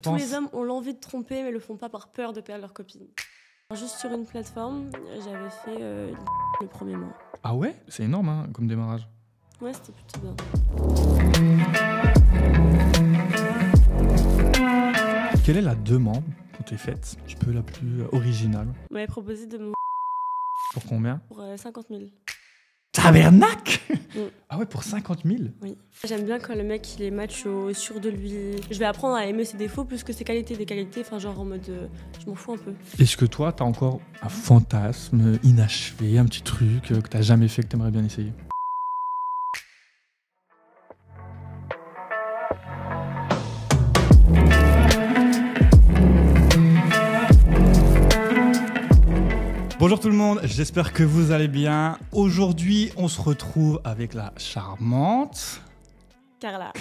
Tous les hommes ont l'envie de tromper, mais le font pas par peur de perdre leur copine. Juste sur une plateforme, j'avais fait le premier mois. Ah ouais? C'est énorme hein, comme démarrage. Ouais, c'était plutôt bien. Quelle est la demande qu'on t'ait faite, un petit peu la plus originale? On m'avait proposé de me Pour combien? pour 50 000. Tabernacle. Mm. Ah ouais, pour 50 000? Oui. J'aime bien quand le mec il est macho, sûr de lui. Je vais apprendre à aimer ses défauts plus que ses qualités. Des qualités, enfin genre en mode je m'en fous un peu. Est-ce que toi, t'as encore un fantasme inachevé, un petit truc que t'as jamais fait que t'aimerais bien essayer? Bonjour tout le monde, j'espère que vous allez bien. Aujourd'hui, on se retrouve avec la charmante Carla.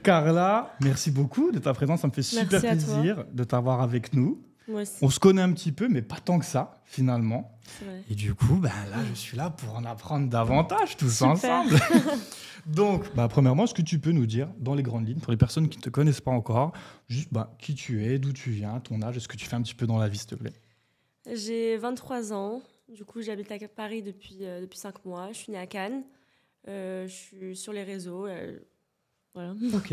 Carla. Merci beaucoup de ta présence, ça me fait super Merci à toi. plaisir de t'avoir avec nous. Moi aussi. On se connaît un petit peu, mais pas tant que ça, finalement. C'est vrai. Et du coup, là, je suis là pour en apprendre davantage tous Super. ensemble. Donc, premièrement, est-ce que tu peux nous dire, dans les grandes lignes, pour les personnes qui ne te connaissent pas encore, juste qui tu es, d'où tu viens, ton âge, est-ce que tu fais un petit peu dans la vie, s'il te plaît? J'ai 23 ans. Du coup, j'habite à Paris depuis 5 mois. Je suis née à Cannes. Je suis sur les réseaux. Voilà. Ok.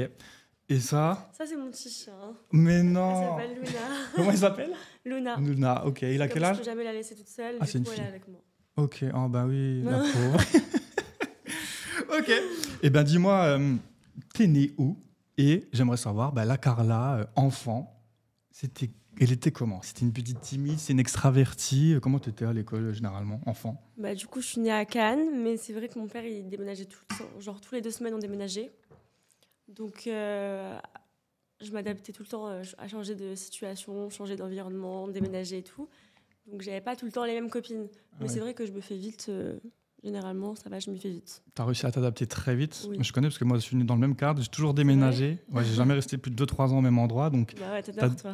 Et ça? Ça, c'est mon petit chien. Mais Elle non. s'appelle Luna. Comment il s'appelle? Luna. Luna, ok. Il a Comme quel je âge? peux jamais la laisser toute seule. Ah, Du c'est une coup, elle fille. est avec moi. Ok, oh bah oui, la pauvre. Ok. Eh ben dis-moi, t'es née où? Et j'aimerais savoir, la Carla, enfant, elle était comment? C'était une petite timide, c'est une extravertie? Comment t'étais à l'école généralement, enfant? Du coup, je suis née à Cannes, mais c'est vrai que mon père, il déménageait tout le temps. Genre, tous les 2 semaines, on déménageait. Donc, je m'adaptais tout le temps à changer de situation, changer d'environnement, déménager et tout. Donc, j'avais pas tout le temps les mêmes copines. Mais ouais. c'est vrai que je me fais vite. Généralement, ça va, je m'y fais vite. T'as réussi à t'adapter très vite? Oui. Moi, je connais parce que moi, je suis né dans le même cadre, j'ai toujours déménagé. Ouais, j'ai jamais resté plus de 2-3 ans au même endroit, donc Bah ouais, t'adores, toi.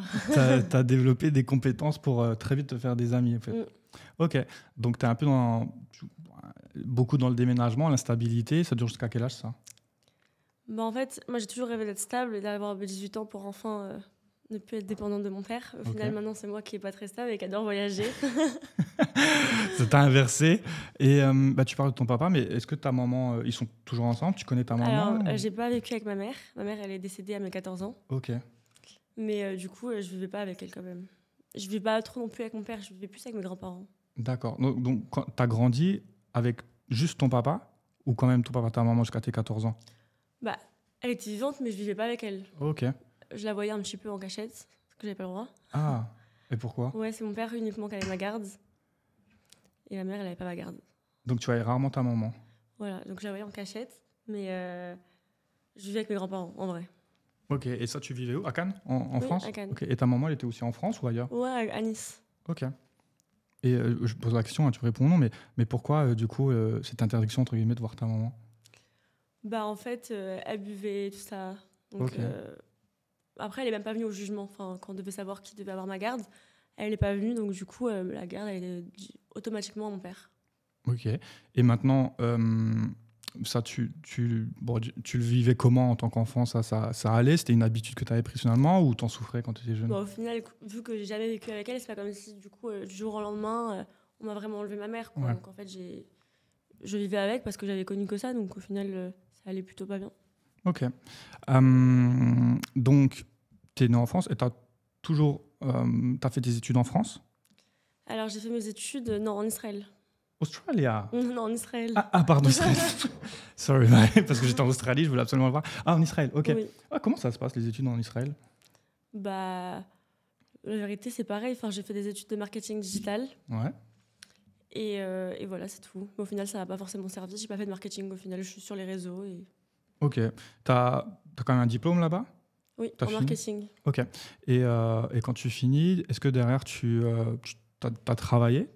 t'as développé des compétences pour très vite te faire des amis, en fait. Mm. Ok, donc t'es un peu beaucoup dans le déménagement, l'instabilité. Ça dure jusqu'à quel âge, ça? En fait, moi, j'ai toujours rêvé d'être stable et d'avoir 18 ans pour enfin ne plus être dépendante de mon père. Au final, maintenant, c'est moi qui est pas très stable et qui adore voyager. Ça t'a inversé. Et tu parles de ton papa, mais est-ce que ta maman, ils sont toujours ensemble? Tu connais ta maman? Alors, j'ai pas vécu avec ma mère. Ma mère, elle est décédée à mes 14 ans. Ok. Mais du coup, je vivais pas avec elle quand même. Je vivais pas trop non plus avec mon père, je vivais plus avec mes grands-parents. D'accord. Donc quand t'as grandi avec juste ton papa ou quand même ton papa, ta maman jusqu'à tes 14 ans? Elle était vivante, mais je vivais pas avec elle. Ok. Je la voyais un petit peu en cachette, parce que j'avais pas le droit. Ah, et pourquoi? Ouais, c'est mon père uniquement qui avait ma garde. Et ma mère, elle avait pas ma garde. Donc tu voyais rarement ta maman? Voilà, donc je la voyais en cachette, mais je vivais avec mes grands-parents, en vrai. Ok, et ça, tu vivais où? À Cannes? En Oui, France? à Cannes. Ok. Et ta maman, elle était aussi en France ou ailleurs? Ouais, à Nice. Ok. Et je pose la question, hein, tu réponds non, mais pourquoi, du coup, cette interdiction, entre guillemets, de voir ta maman? En fait, elle buvait, tout ça. Donc, Ok. après, elle est même pas venue au jugement. Enfin, quand on devait savoir qui devait avoir ma garde, elle n'est pas venue. Donc, du coup, la garde, elle est automatiquement à mon père. Ok. Et maintenant, ça, tu le vivais comment en tant qu'enfant? Ça allait? C'était une habitude que tu avais prise finalement ou t'en souffrais quand tu étais jeune? Au final, vu que j'ai jamais vécu avec elle, c'est pas comme si, du coup, du jour au lendemain, on m'a vraiment enlevé ma mère, quoi. Ouais. Donc, en fait, je vivais avec parce que j'avais connu que ça. Donc, au final, ça allait plutôt pas bien. Ok. Donc, tu es né en France et tu as toujours t'as fait tes études en France? Alors, j'ai fait mes études, en Israël. Australia? Non, en Israël. Pardon, Israël. Sorry, parce que j'étais en Australie, je voulais absolument le voir. Ah, en Israël, ok. Oui. Comment ça se passe, les études en Israël? La vérité, c'est pareil. Enfin, j'ai fait des études de marketing digital. Ouais. Et voilà, c'est tout. Mais au final, ça n'a pas forcément servi. J'ai pas fait de marketing au final. Je suis sur les réseaux. Ok. T'as quand même un diplôme là-bas? Oui, T'as en fini? marketing. Ok. Et quand tu finis, est-ce que derrière, tu as travaillé?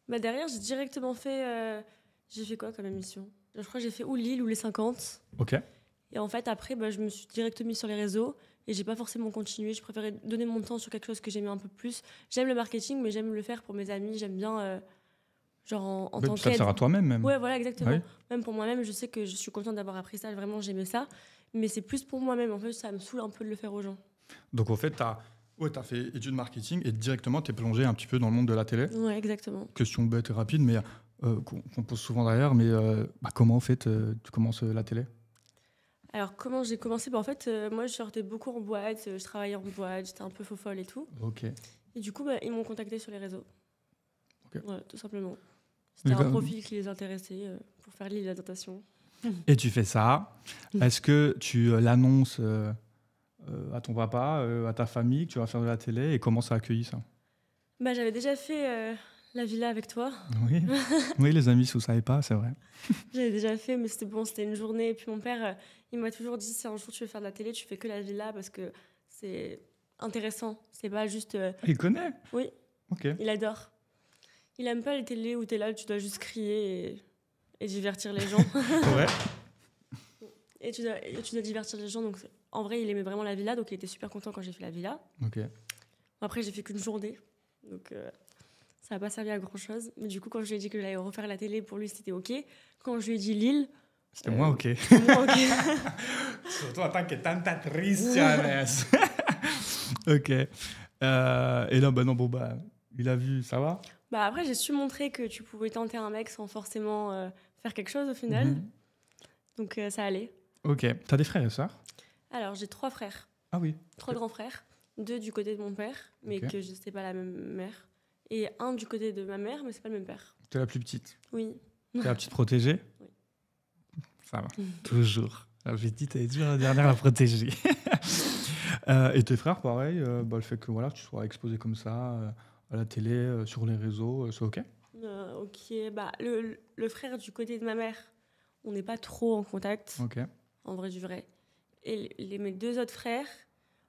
Derrière, j'ai directement fait... j'ai fait quoi comme émission? Je crois que j'ai fait ou Lille ou les 50. Ok. Et en fait, après, je me suis directement mise sur les réseaux. Et j'ai pas forcément continué. Je préférais donner mon temps sur quelque chose que j'aimais un peu plus. J'aime le marketing, mais j'aime le faire pour mes amis. J'aime bien... genre en tant Ça te qu'aide. sert à toi-même, même. Ouais, voilà, exactement. Oui. Même pour moi-même, je sais que je suis contente d'avoir appris ça. Vraiment, j'aimais ça. Mais c'est plus pour moi-même. En fait, ça me saoule un peu de le faire aux gens. Donc, au fait, tu as fait études marketing et directement, tu es plongé un petit peu dans le monde de la télé. Ouais, exactement. Question bête et rapide, mais qu'on pose souvent derrière. Mais comment, en fait, tu commences la télé? Alors, comment j'ai commencé? En fait, moi, je sortais beaucoup en boîte, je travaillais en boîte, j'étais un peu faux-folle et tout. Ok. Et du coup, ils m'ont contacté sur les réseaux. Ok. Ouais, tout simplement. C'était un profil qui les intéressait pour faire l'île d'adaptation. Et tu fais ça. Est-ce que tu l'annonces à ton papa, à ta famille, que tu vas faire de la télé, et comment ça a accueilli ça? J'avais déjà fait la villa avec toi. Oui, oui, les amis, si vous ne savez pas, c'est vrai. J'avais déjà fait, mais c'était une journée. Et puis mon père, il m'a toujours dit, si un jour tu veux faire de la télé, tu fais que la villa parce que c'est intéressant. C'est pas juste... Il connaît? Oui, Ok. il adore. Il aime pas les télés où t'es là, tu dois juste crier et divertir les gens. Ouais. Et tu dois divertir les gens. Donc en vrai, il aimait vraiment la villa, donc il était super content quand j'ai fait la villa. Ok. Après, j'ai fait qu'une journée, donc ça n'a pas servi à grand-chose. Mais du coup, quand je lui ai dit que j'allais refaire la télé, pour lui, c'était OK. Quand je lui ai dit Lille... C'était moins OK. Moins OK. Surtout en tant que tanta Cristianes. Ok. Et là, il a vu, ça va? Après, j'ai su montrer que tu pouvais tenter un mec sans forcément faire quelque chose au final. Donc ça allait. Ok. T'as des frères et sœurs? Alors, j'ai 3 frères. Ah oui. 3 grands frères. 2 du côté de mon père, mais que je sais pas la même mère. Et 1 du côté de ma mère, mais c'est pas le même père. T'es la plus petite? Oui. T'es la petite protégée? Oui. Ça va. Toujours. La petite, elle est toujours la dernière à la protéger. Et tes frères, pareil, le fait que voilà, tu sois exposé comme ça à la télé, sur les réseaux, c'est OK? Ok. Le frère du côté de ma mère, on n'est pas trop en contact. Ok. En vrai du vrai. Et mes 2 autres frères,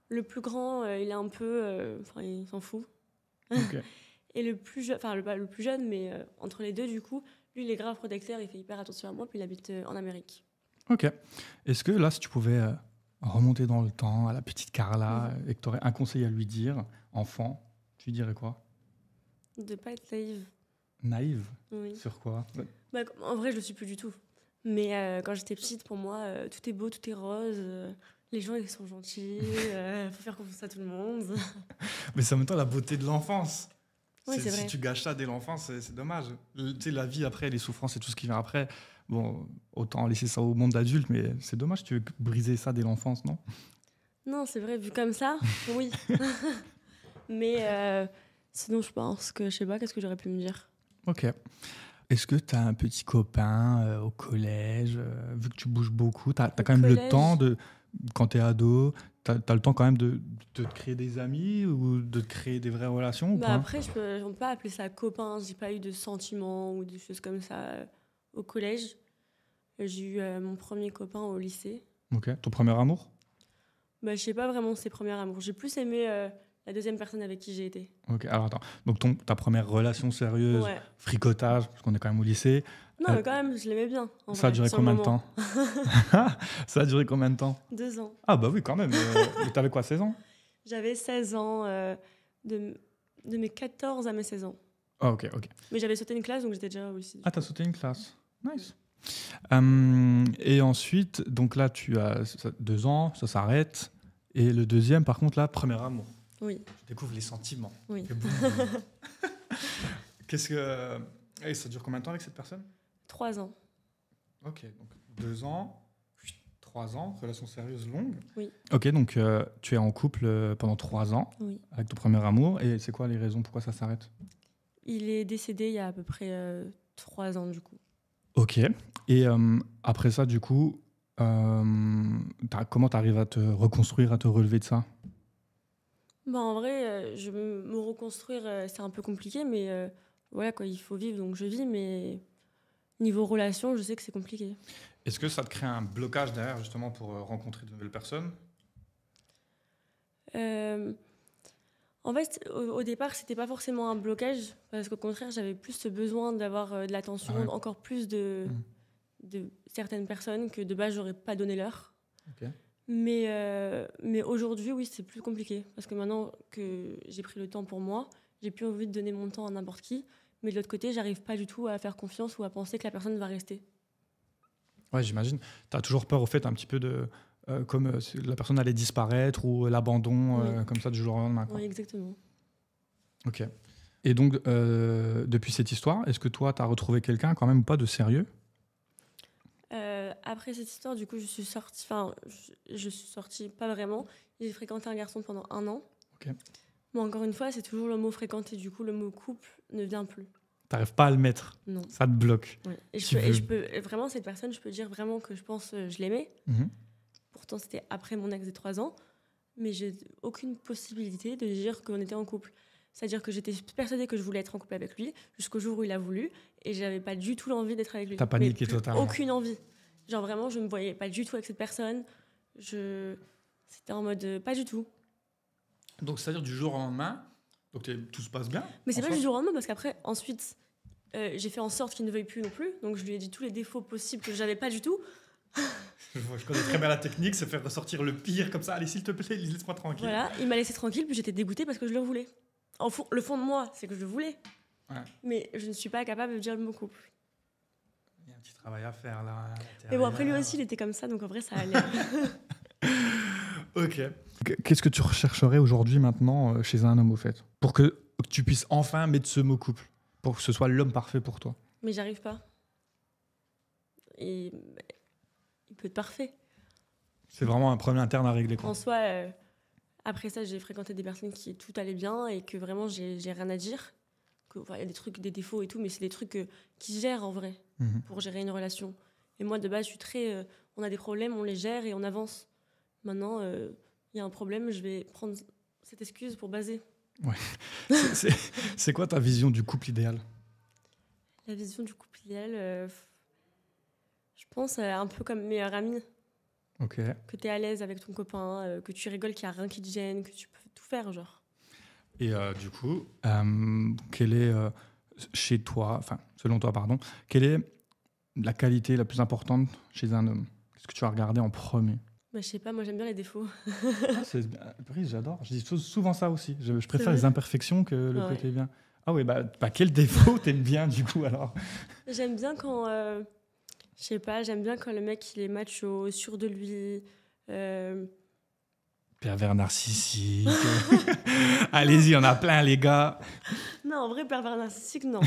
le plus grand, il est un peu... il s'en fout. Okay. Et le plus jeune, le plus jeune, mais entre les deux, du coup, lui, il est grave protecteur, il fait hyper attention à moi, puis il habite en Amérique. Ok. Est-ce que là, si tu pouvais remonter dans le temps à la petite Carla et que tu aurais un conseil à lui dire, enfant, tu lui dirais quoi? De pas être naïve. Naïve? Oui. Sur quoi? En vrai, je le suis plus du tout. Mais quand j'étais petite, pour moi, tout est beau, tout est rose. Les gens, ils sont gentils. Faut faire confiance à tout le monde. Mais c'est en même temps la beauté de l'enfance. Oui, c'est vrai. Si tu gâches ça dès l'enfance, c'est dommage. Tu sais, la vie après, les souffrances et tout ce qui vient après, bon, autant laisser ça au monde adulte, mais c'est dommage, tu veux briser ça dès l'enfance, non? Non, c'est vrai, vu comme ça, oui. Mais sinon, je pense que, je sais pas, qu'est-ce que j'aurais pu me dire? Ok. Est-ce que tu as un petit copain au collège, vu que tu bouges beaucoup, tu as quand même le temps de, quand tu es ado, tu as le temps quand même de te créer des amis ou de te créer des vraies relations ou pas? Après, je ne peux pas appeler ça copain. J'ai pas eu de sentiments ou des choses comme ça au collège. J'ai eu mon premier copain au lycée. Ok. Ton premier amour? Je sais pas vraiment ses premiers amours. J'ai plus aimé la deuxième personne avec qui j'ai été. Ok, alors attends. Donc ta première relation sérieuse, fricotage, parce qu'on est quand même au lycée. Non, mais quand même, je l'aimais bien. Ça a duré combien de temps? Ça a duré combien de temps? 2 ans. Ah bah oui, quand même. Mais t'avais quoi, 16 ans? J'avais 16 ans, de mes 14 à mes 16 ans. Ah, ok. Mais j'avais sauté une classe, donc j'étais déjà au lycée. Ah, t'as sauté une classe. Nice. Et ensuite, donc là, tu as 2 ans, ça s'arrête. Et le deuxième, par contre, là, premier amour. Oui. Tu découvres les sentiments. Oui. Qu'est-ce que... Et ça dure combien de temps avec cette personne? 3 ans. Ok, donc 2 ans, 3 ans, relation sérieuse longue. Oui. Ok, donc tu es en couple pendant 3 ans avec ton premier amour. Et c'est quoi les raisons pourquoi ça s'arrête? Il est décédé il y a à peu près 3 ans, du coup. Ok. Et après ça, du coup, comment tu arrives à te reconstruire, à te relever de ça? En vrai, me reconstruire, c'est un peu compliqué, mais voilà, quoi, il faut vivre, donc je vis, mais niveau relation, je sais que c'est compliqué. Est-ce que ça te crée un blocage derrière, justement, pour rencontrer de nouvelles personnes? En fait, au départ, c'était pas forcément un blocage, parce qu'au contraire, j'avais plus ce besoin d'avoir de l'attention, encore plus de certaines personnes que de base, j'aurais pas donné l'heure. Ok. Mais aujourd'hui, oui, c'est plus compliqué. Parce que maintenant que j'ai pris le temps pour moi, j'ai plus envie de donner mon temps à n'importe qui. Mais de l'autre côté, j'arrive pas du tout à faire confiance ou à penser que la personne va rester. Ouais, j'imagine. Tu as toujours peur, au fait, un petit peu de comme la personne allait disparaître ou l'abandon comme ça du jour au lendemain. Oui, exactement. Ok. Et donc, depuis cette histoire, est-ce que toi, tu as retrouvé quelqu'un quand même ou pas de sérieux? Après cette histoire, du coup, je suis sortie pas vraiment. J'ai fréquenté un garçon pendant 1 an. Ok. Bon, encore une fois, c'est toujours le mot fréquenter. Du coup, le mot couple ne vient plus. T'arrives pas à le mettre? Non. Ça te bloque? Ouais. Et je peux vraiment, cette personne, je peux dire vraiment que je pense je l'aimais. Pourtant, c'était après mon ex de 3 ans. Mais j'ai aucune possibilité de dire qu'on était en couple. C'est-à-dire que j'étais persuadée que je voulais être en couple avec lui jusqu'au jour où il a voulu. Et j'avais pas du tout l'envie d'être avec lui. T'as paniqué totalement? Aucune envie. Genre vraiment, je me voyais pas du tout avec cette personne. C'était en mode pas du tout. Donc, c'est-à-dire du jour au lendemain, donc tout se passe bien? Mais c'est pas du jour au lendemain parce qu'après, ensuite, j'ai fait en sorte qu'il ne veuille plus non plus. Donc, je lui ai dit tous les défauts possibles que j'avais pas du tout. Je connais très bien la technique, c'est faire ressortir le pire comme ça. Allez, s'il te plaît, laisse-moi tranquille. Voilà, il m'a laissé tranquille, puis j'étais dégoûtée parce que je le voulais. Le fond de moi, c'est que je le voulais. Ouais. Mais je ne suis pas capable de dire le mot couple. Il y a un petit travail à faire là. Mais bon, après lui aussi, il était comme ça, donc en vrai, ça allait. Ok. Qu'est-ce que tu rechercherais aujourd'hui, maintenant, chez un homme, au fait, pour que tu puisses enfin mettre ce mot couple, pour que ce soit l'homme parfait pour toi? Mais j'arrive pas. Et il peut être parfait. C'est vraiment un problème interne à régler, quoi. En soi, après ça, j'ai fréquenté des personnes qui tout allait bien et que vraiment, j'ai rien à dire. Il y a des trucs, des défauts et tout, mais c'est des trucs qui se gèrent en vrai pour gérer une relation. Et moi, de base, je suis très... on a des problèmes, on les gère et on avance. Maintenant, il y a un problème, je vais prendre cette excuse pour baser. Ouais. C'est quoi ta vision du couple idéal? La vision du couple idéal, je pense un peu comme meilleur ami. Ok. Que tu es à l'aise avec ton copain, que tu rigoles, qu'il n'y a rien qui te gêne, que tu peux tout faire, genre. Et du coup, quelle est, chez toi, enfin, selon toi, pardon, quelle est la qualité la plus importante chez un homme? Qu'est-ce que tu vas regarder en premier? Bah, je sais pas, moi j'aime bien les défauts. J'adore, je dis souvent ça aussi. Je préfère les imperfections que le côté bien. Ah oui, bah quel défaut t'aimes bien du coup alors? J'aime bien quand, je sais pas, j'aime bien quand le mec il est macho, sûr de lui. Pervers narcissique. Allez-y, on a plein les gars. Non, en vrai, pervers narcissique, non.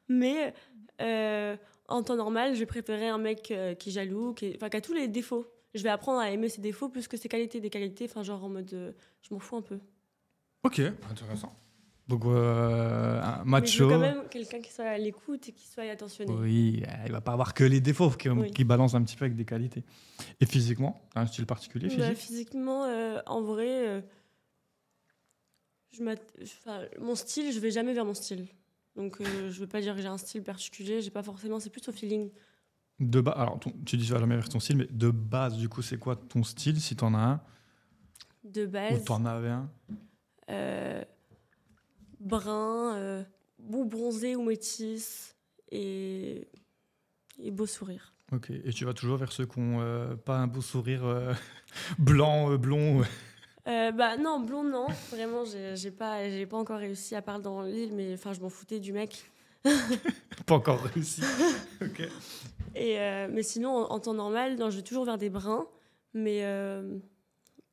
Mais en temps normal, je préférais un mec qui est jaloux, qui a tous les défauts. Je vais apprendre à aimer ses défauts plus que ses qualités. Des qualités, enfin genre en mode, je m'en fous un peu. Ok, intéressant. Donc, un macho. Mais je veux quand même quelqu'un qui soit à l'écoute et qui soit attentionné. Oui, il va pas avoir que les défauts, qui balance un petit peu avec des qualités. Et physiquement, un style particulier physique? Physiquement, en vrai, mon style, je vais jamais vers mon style. Donc, je veux pas dire que j'ai un style particulier. J'ai pas forcément, c'est plus au feeling. De base, alors tu dis que tu vas jamais vers ton style, mais de base, du coup, c'est quoi ton style, si t'en as un? De base. Ou t'en avais un? Brun, ou bronzé ou métis et beau sourire. Ok, et tu vas toujours vers ceux qui n'ont pas un beau sourire blanc, blond? Non, blond non, vraiment j'ai pas encore réussi, à part dans l'île, mais enfin je m'en foutais du mec. Pas encore réussi. Ok. Mais sinon en temps normal, non, je vais toujours vers des bruns, mais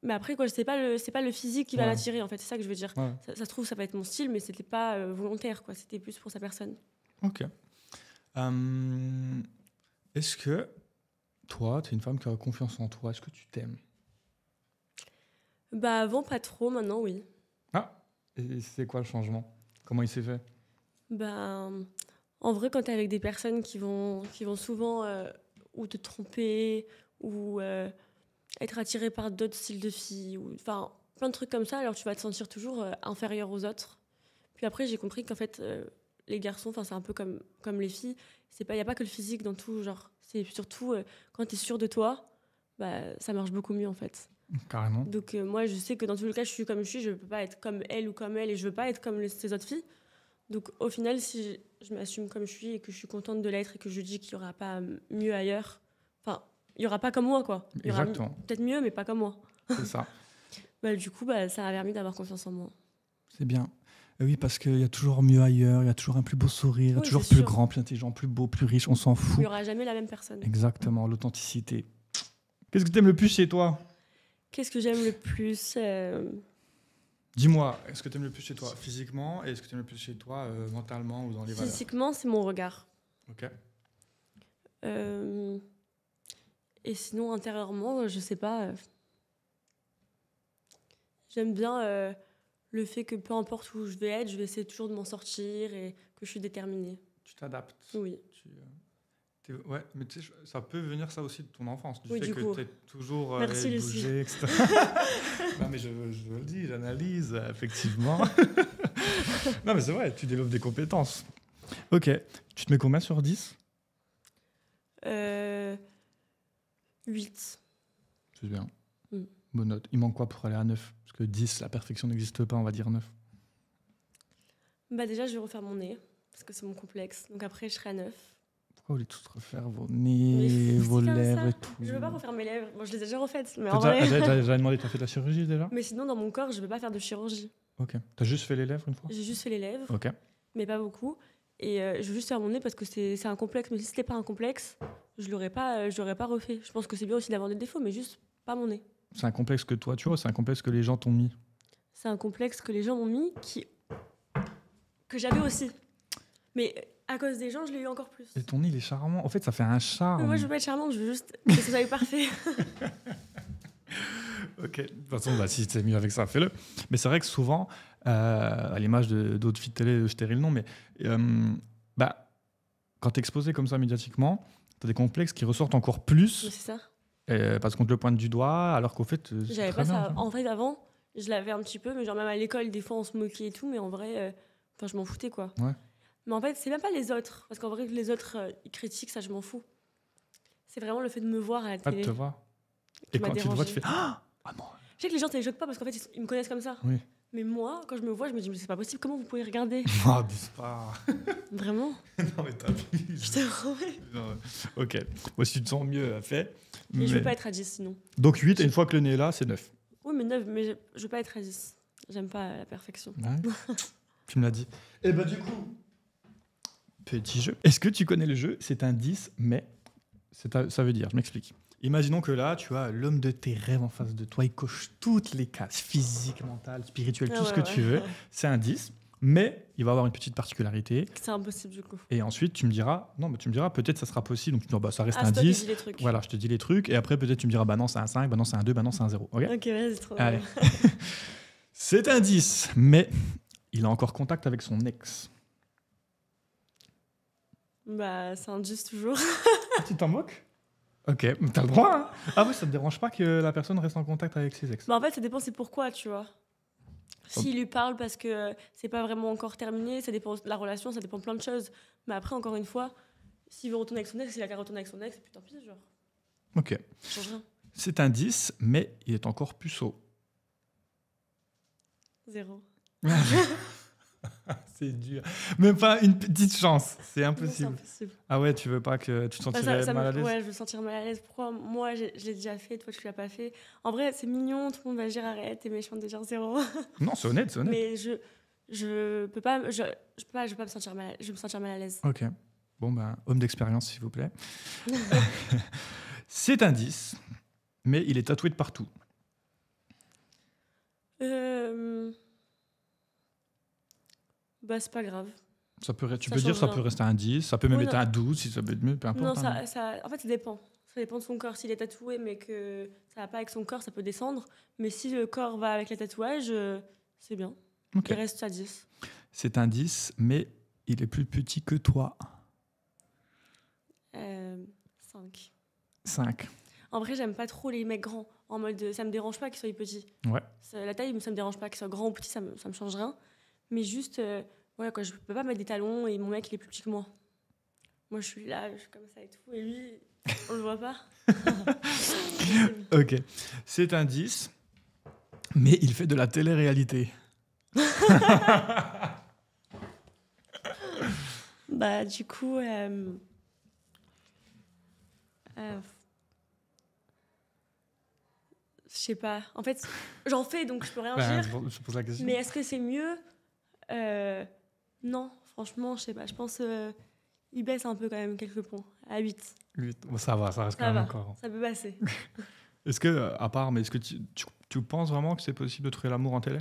après quoi, c'est pas le physique qui va l'attirer en fait, c'est ça que je veux dire. Ouais. Ça se trouve ça va être mon style, mais c'était pas volontaire quoi, c'était plus pour sa personne. Ok. Est-ce que toi, tu es une femme qui a confiance en toi? Est-ce que tu t'aimes? Avant pas trop, maintenant oui. Ah, et c'est quoi le changement? Comment il s'est fait? En vrai, quand tu es avec des personnes qui vont souvent ou te tromper ou être attiré par d'autres styles de filles, ou enfin plein de trucs comme ça, alors tu vas te sentir toujours inférieur aux autres. Puis après, j'ai compris qu'en fait, les garçons, c'est un peu comme les filles, il n'y a pas que le physique dans tout, genre. C'est surtout quand tu es sûr de toi, ça marche beaucoup mieux en fait. Carrément. Donc moi, je sais que dans tous les cas, je suis comme je suis, je ne peux pas être comme elle ou comme elle, et je ne veux pas être comme ces autres filles. Donc au final, si je m'assume comme je suis et que je suis contente de l'être et que je dis qu'il n'y aura pas mieux ailleurs, enfin, il n'y aura pas comme moi, quoi. Il y aura peut-être mieux, mais pas comme moi. C'est ça. Du coup, ça a permis d'avoir confiance en moi. C'est bien. Oui, parce qu'il y a toujours mieux ailleurs, il y a toujours un plus beau sourire, toujours plus grand, plus intelligent, plus beau, plus riche, on s'en fout. Il n'y aura jamais la même personne. Exactement, l'authenticité. Qu'est-ce que t'aimes le plus chez toi? Qu'est-ce que j'aime le plus Dis-moi, est-ce que t'aimes le plus chez toi physiquement et est-ce que t'aimes le plus chez toi mentalement ou dans les valeurs? Physiquement, c'est mon regard. Ok. Et sinon, intérieurement, je sais pas. J'aime bien le fait que peu importe où je vais être, je vais essayer toujours de m'en sortir et que je suis déterminée. Tu t'adaptes. Oui. Ouais, mais tu sais, ça peut venir ça aussi de ton enfance. Du Oui, fait du que coup. tu es toujours Merci, bougé, etc. Non, mais je le dis, j'analyse, effectivement. Non, mais c'est vrai, tu développes des compétences. Ok. Tu te mets combien sur 10? 8. C'est bien. Mm. Bonne note. Il manque quoi pour aller à 9? Parce que 10, la perfection n'existe pas, on va dire 9. Bah déjà, je vais refaire mon nez, parce que c'est mon complexe. Donc après, je serai à 9. Pourquoi vous voulez tous refaire vos nez, Mais vos c'est comme lèvres ça. et tout? Je veux pas refaire mes lèvres. Bon, je les ai déjà refaites, mais T'as en vrai... déjà demandé, t'as fait de la chirurgie déjà? Mais sinon, dans mon corps, je veux pas faire de chirurgie. Ok. T'as juste fait les lèvres une fois? J'ai juste fait les lèvres, Ok. mais pas beaucoup. Et je veux juste faire mon nez parce que c'est un complexe. Mais si c'était pas un complexe, je l'aurais pas refait. Je pense que c'est bien aussi d'avoir des défauts, mais juste pas mon nez. C'est un complexe que toi tu vois, c'est un complexe que les gens t'ont mis. C'est un complexe que les gens m'ont mis, que j'avais aussi. Mais à cause des gens, je l'ai eu encore plus. Et ton nez, il est charmant. En fait, ça fait un charme. Mais moi, je veux pas être charmante, je veux juste que ça soit parfait. Ok, de toute façon, bah, si c'est mieux avec ça, fais-le. Mais c'est vrai que souvent, à l'image d'autres filles de télé, je tairai le nom, mais bah, quand t'es exposé comme ça médiatiquement, t'as des complexes qui ressortent encore plus. Mais c'est ça. Parce qu'on te le pointe du doigt, alors qu'au fait, c'est J'avais très pas bien, ça. En fait, avant, je l'avais un petit peu, mais genre même à l'école, des fois, on se moquait et tout, mais en vrai, enfin, je m'en foutais, quoi. Ouais. Mais en fait, c'est même pas les autres, parce qu'en vrai, les autres, ils critiquent, ça, je m'en fous. C'est vraiment le fait de me voir à la Ah, de télé. te voir. qui Et m'a quand tu te vois, tu dérangée. fais ah non. Je sais que les gens, ça les choque pas, parce qu'en fait, ils me connaissent comme ça. Oui. Mais moi, quand je me vois, je me dis, mais c'est pas possible, comment vous pouvez regarder? Ah, abuse pas. Vraiment? Non, mais t'abuses. Je te promets. Non, ok. Moi, si tu te sens mieux, fait. Et je veux pas être à 10 sinon. Donc 8, et une fois que le nez est là, c'est 9. Oui, mais 9, mais je veux pas être à 10. J'aime pas la perfection. Ouais. Tu me l'as dit. Et bah du coup, petit jeu. Est-ce que tu connais le jeu? C'est un 10, mais ça veut dire, je m'explique. Imaginons que là, tu as l'homme de tes rêves en face de toi. Il coche toutes les cases, physique, mentale, spirituelle, tout ce que tu veux. C'est un 10, mais il va avoir une petite particularité. C'est impossible du coup. Et ensuite, tu me diras, peut-être ça sera possible. Donc tu me dis, bah, ça reste un toi qui 10. dis les trucs. Voilà, je te dis les trucs. Et après, peut-être tu me diras, bah non, c'est un 5, bah non, c'est un 2, bah non, c'est un 0. Ok, Ok, vas-y, trop allez. bien. C'est un 10, mais il a encore contact avec son ex. Bah, c'est un 10 toujours. Ah, tu t'en moques? Ok, mais t'as le droit, hein. Ah oui, ça te dérange pas que la personne reste en contact avec ses ex? Bah, en fait, ça dépend, c'est pourquoi, tu vois. S'il lui parle parce que c'est pas vraiment encore terminé, ça dépend de la relation, ça dépend de plein de choses. Mais après, encore une fois, s'il veut retourner avec son ex, s'il a qu'à retourner avec son ex, et puis tant pis, genre. Ok. Ça change rien. C'est un 10, mais il est encore puceau. 0. C'est dur. Même pas une petite chance, c'est Non, impossible. c'est impossible. Ah ouais, tu veux pas que tu te sentirais mal à l'aise? Ouais, je veux me sentir mal à l'aise. Pourquoi moi, je l'ai déjà fait, toi, tu l'as pas fait? En vrai, c'est mignon, tout le monde va dire arrête, t'es méchante de dire 0. Non, c'est honnête, c'est honnête. Mais je peux pas, je peux pas me sentir mal, je vais me sentir mal à l'aise. Ok. Bon, ben, homme d'expérience, s'il vous plaît. C'est un 10, mais il est tatoué de partout. Bah, c'est pas grave. Tu peux dire change ça rien. peut rester un 10, ça peut même Oui, être non. un 12 si ça peut être mieux, peu importe. Non, hein. en fait, ça dépend. Ça dépend de son corps. S'il est tatoué, mais que ça va pas avec son corps, ça peut descendre. Mais si le corps va avec le tatouage, c'est bien. Ok. Il reste à 10. C'est un 10, mais il est plus petit que toi. 5. 5. En vrai, j'aime pas trop les mecs grands. En mode, ça me dérange pas qu'ils soient petits. Ouais. La taille, ça me dérange pas. Qu'ils soient grands ou petits, ça me change rien. Mais juste, ouais, quoi, je peux pas mettre des talons et mon mec, il est plus petit que moi. Moi, je suis là, je suis comme ça et tout. Et lui, on le voit pas. Ok. C'est un 10, mais il fait de la télé-réalité. Bah, du coup, je sais pas. En fait, j'en fais, donc je peux rien dire. Je pose la question. Mais est-ce que c'est mieux? Non, franchement, je sais pas. Je pense il baisse un peu quand même quelques points. À 8. 8. Bon, ça va, ça reste Ça quand même va, encore. ça peut passer. Est-ce que, à part, mais est-ce que tu penses vraiment que c'est possible de trouver l'amour en télé?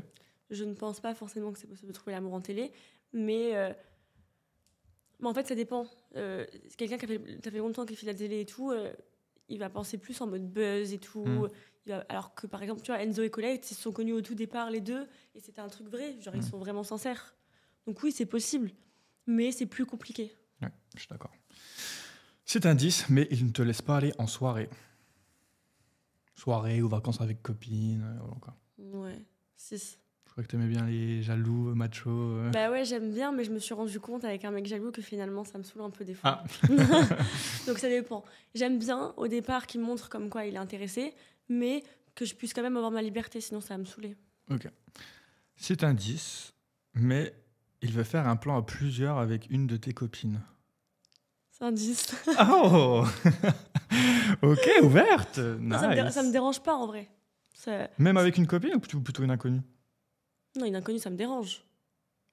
Je ne pense pas forcément que c'est possible de trouver l'amour en télé, mais en fait, ça dépend. Quelqu'un ça fait longtemps qu'il fait de la télé et tout, il va penser plus en mode buzz et tout. Alors que, par exemple, tu vois, Enzo et Colette, ils se sont connus au tout départ, les deux, et c'était un truc vrai. Genre, ils sont vraiment sincères. Donc oui, c'est possible, mais c'est plus compliqué. Ouais, je suis d'accord. C'est un 10, mais il ne te laisse pas aller en soirée. Soirée ou vacances avec copines. Voilà, quoi. Ouais, 6. Je crois que tu aimais bien les jaloux, machos. Bah ouais, j'aime bien, mais je me suis rendu compte avec un mec jaloux que finalement, ça me saoule un peu des fois. Donc ça dépend. J'aime bien, au départ, qu'il montre comme quoi il est intéressé, mais que je puisse quand même avoir ma liberté, sinon ça va me saouler. Ok. C'est un 10, mais il veut faire un plan à plusieurs avec une de tes copines. C'est un 10. Oh. Ok, ouverte. Non, Nice. ça me dérange pas en vrai. Même avec une copine ou plutôt une inconnue? Non, une inconnue, ça me dérange.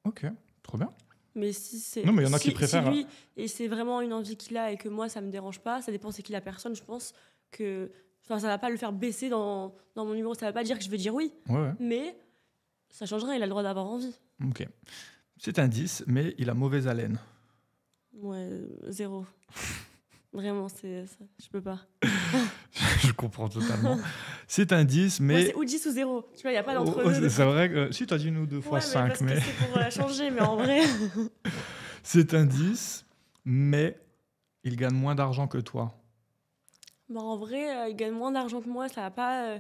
Ok, trop bien. Mais si c'est. Non, mais il y en a qui préfèrent. Si lui, et c'est vraiment une envie qu'il a et que moi, ça me dérange pas, ça dépend c'est qui la personne, je pense que. Enfin, ça va pas le faire baisser dans mon numéro, ça va pas dire que je vais dire oui. Ouais. Mais ça change rien, il a le droit d'avoir envie. Ok. C'est un 10, mais il a mauvaise haleine. Ouais, 0. Vraiment, c'est ça, je peux pas. Je comprends totalement. C'est un 10, mais... Ouais, c'est ou 10 ou 0. Tu vois, il n'y a pas d'entre-deux. C'est vrai que... Si, tu as dit une ou deux fois 5, mais... C'est pour changer, mais en vrai... C'est un 10, mais il gagne moins d'argent que toi. Bah, en vrai, il gagne moins d'argent que moi, ça va pas...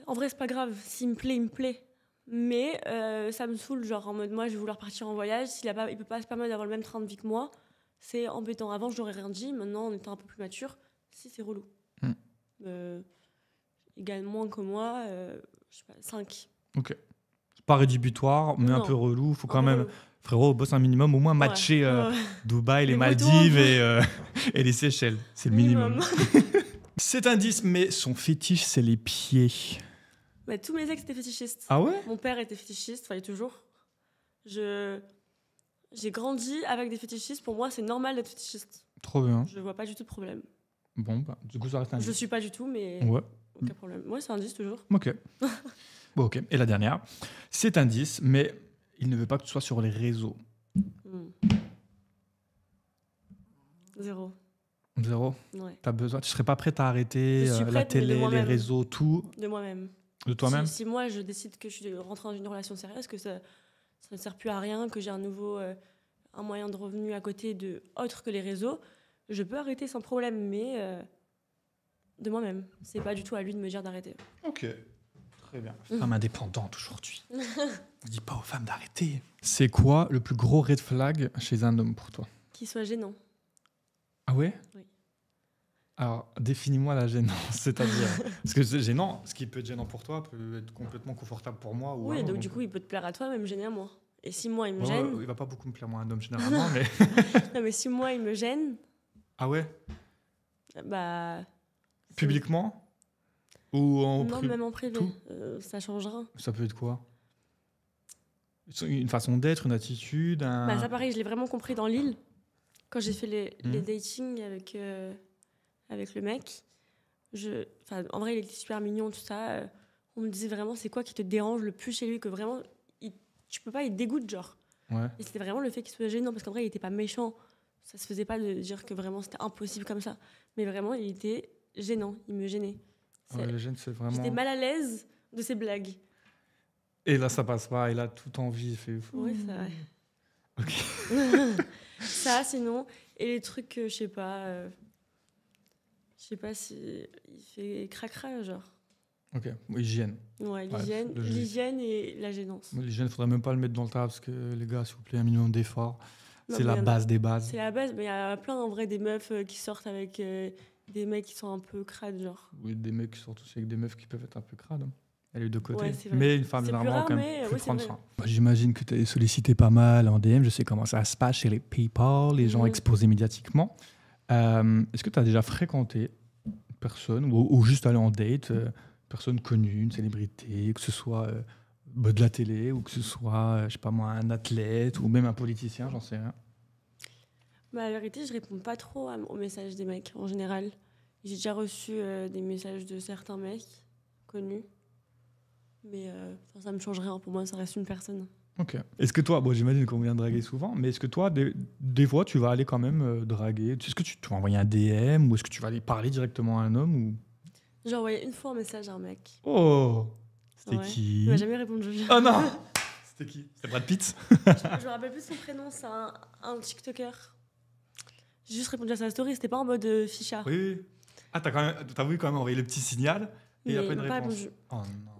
En vrai, c'est pas grave. S'il me plaît, il me plaît. Mais ça me saoule, genre en mode, moi, je vais vouloir partir en voyage. Il peut pas se permettre d'avoir le même train de vie que moi. C'est embêtant. Avant, je n'aurais rien dit. Maintenant, en étant un peu plus mature, si, c'est relou. Il gagne moins que moi, je sais pas, 5. Ok. C'est pas rédhibitoire, mais un peu relou. Il faut quand même, frérot, bosse un minimum, au moins matcher Dubaï, les Maldives et les Seychelles. C'est le minimum. C'est un 10, mais son fétiche, c'est les pieds. Bah, tous mes ex étaient fétichistes. Ah ouais? Mon père était fétichiste, enfin, il est toujours. J'ai grandi avec des fétichistes. Pour moi, c'est normal d'être fétichiste. Trop bien. Je vois pas du tout de problème. Bon, bah, du coup, ça reste un 10. Je suis pas du tout, mais ouais. Aucun problème. Ouais, c'est un 10 toujours. Ok. Bon, ok. Et la dernière, c'est un 10, mais il ne veut pas que tu sois sur les réseaux. 0. 0? Ouais. T'as besoin. Tu serais pas prête à arrêter prête, la télé, les même. réseaux, tout? De moi-même. De toi-même? Si moi, je décide que je suis rentrée dans une relation sérieuse, que ça ne sert plus à rien, que j'ai un nouveau un moyen de revenu à côté autre que les réseaux, je peux arrêter sans problème, mais de moi-même. C'est pas du tout à lui de me dire d'arrêter. Ok. Très bien. Femme indépendante aujourd'hui. Ne dis pas aux femmes d'arrêter. C'est quoi le plus gros red flag chez un homme pour toi? Qu'il soit gênant. Ah ouais? Oui. Alors, définis-moi la gênance, c'est-à-dire... Parce que c'est gênant, ce qui peut être gênant pour toi peut être complètement confortable pour moi. Ou oui, donc du coup, il peut te plaire à toi, même gêner à moi. Et si moi, il me gêne... il va pas beaucoup me plaire, moi, un homme, généralement, mais... Non, mais si moi, il me gêne... Ah ouais? Bah... Publiquement? Ou en Non, même en privé. Tout ça changera. Ça peut être quoi? Une façon d'être, une attitude, Bah ça, pareil, je l'ai vraiment compris dans l'île. Quand j'ai fait les datings avec le mec, en vrai, il était super mignon, tout ça. On me disait vraiment, c'est quoi qui te dérange le plus chez lui, que vraiment, tu peux pas, il te dégoûte, genre. Ouais. Et c'était vraiment le fait qu'il soit gênant, parce qu'en vrai, il était pas méchant. Ça se faisait pas de dire que vraiment c'était impossible comme ça. Mais vraiment, il était gênant, il me gênait. Ouais, le gêne, c'est vraiment... J'étais mal à l'aise de ses blagues. Et là, ça passe pas, il a tout envie, il fait... Oui, c'est vrai. Ok. Ça, sinon, et les trucs, je sais pas si il fait cracra, genre. Ok, hygiène. Ouais, l'hygiène et la gênance. L'hygiène, faudrait même pas le mettre dans le tas, parce que les gars, s'il vous plaît, un minimum d'efforts. C'est la base des bases. C'est la base, mais il y a plein, en vrai, des meufs qui sortent avec des mecs qui sont un peu crades, genre. Oui, des mecs qui sortent aussi avec des meufs qui peuvent être un peu crades. Elle est de côté. Ouais, mais une femme, généralement, quand même, oui, prendre soin. J'imagine que tu es sollicité pas mal en DM. Je sais comment ça se passe chez les people, les gens exposés médiatiquement. Est-ce que tu as déjà fréquenté une personne ou juste allé en date, personne connue, une célébrité, que ce soit de la télé ou que ce soit, je sais pas moi, un athlète ou même un politicien, j'en sais rien? Bah, la vérité, je réponds pas trop aux messages des mecs, en général. J'ai déjà reçu des messages de certains mecs connus. Mais ça me change rien. Pour moi, ça reste une personne. Ok. Est-ce que toi, bon, j'imagine qu'on vient draguer souvent, mais est-ce que toi, des fois, tu vas aller quand même draguer? Est-ce que tu vas envoyer un DM ou est-ce que tu vas aller parler directement à un homme ou... J'ai envoyé une fois un message à un mec. Oh! C'était Ouais. qui? Il m'a jamais répondu. Oh non! C'était qui? C'était Brad Pitt? Je me rappelle plus son prénom, c'est un TikToker. J'ai juste répondu à sa story, c'était pas en mode ficha. Oui. Ah, t'as voulu quand même envoyer le petit signal et il n'y a Mais pas il une m'a pas réponse. répondu. Oh non.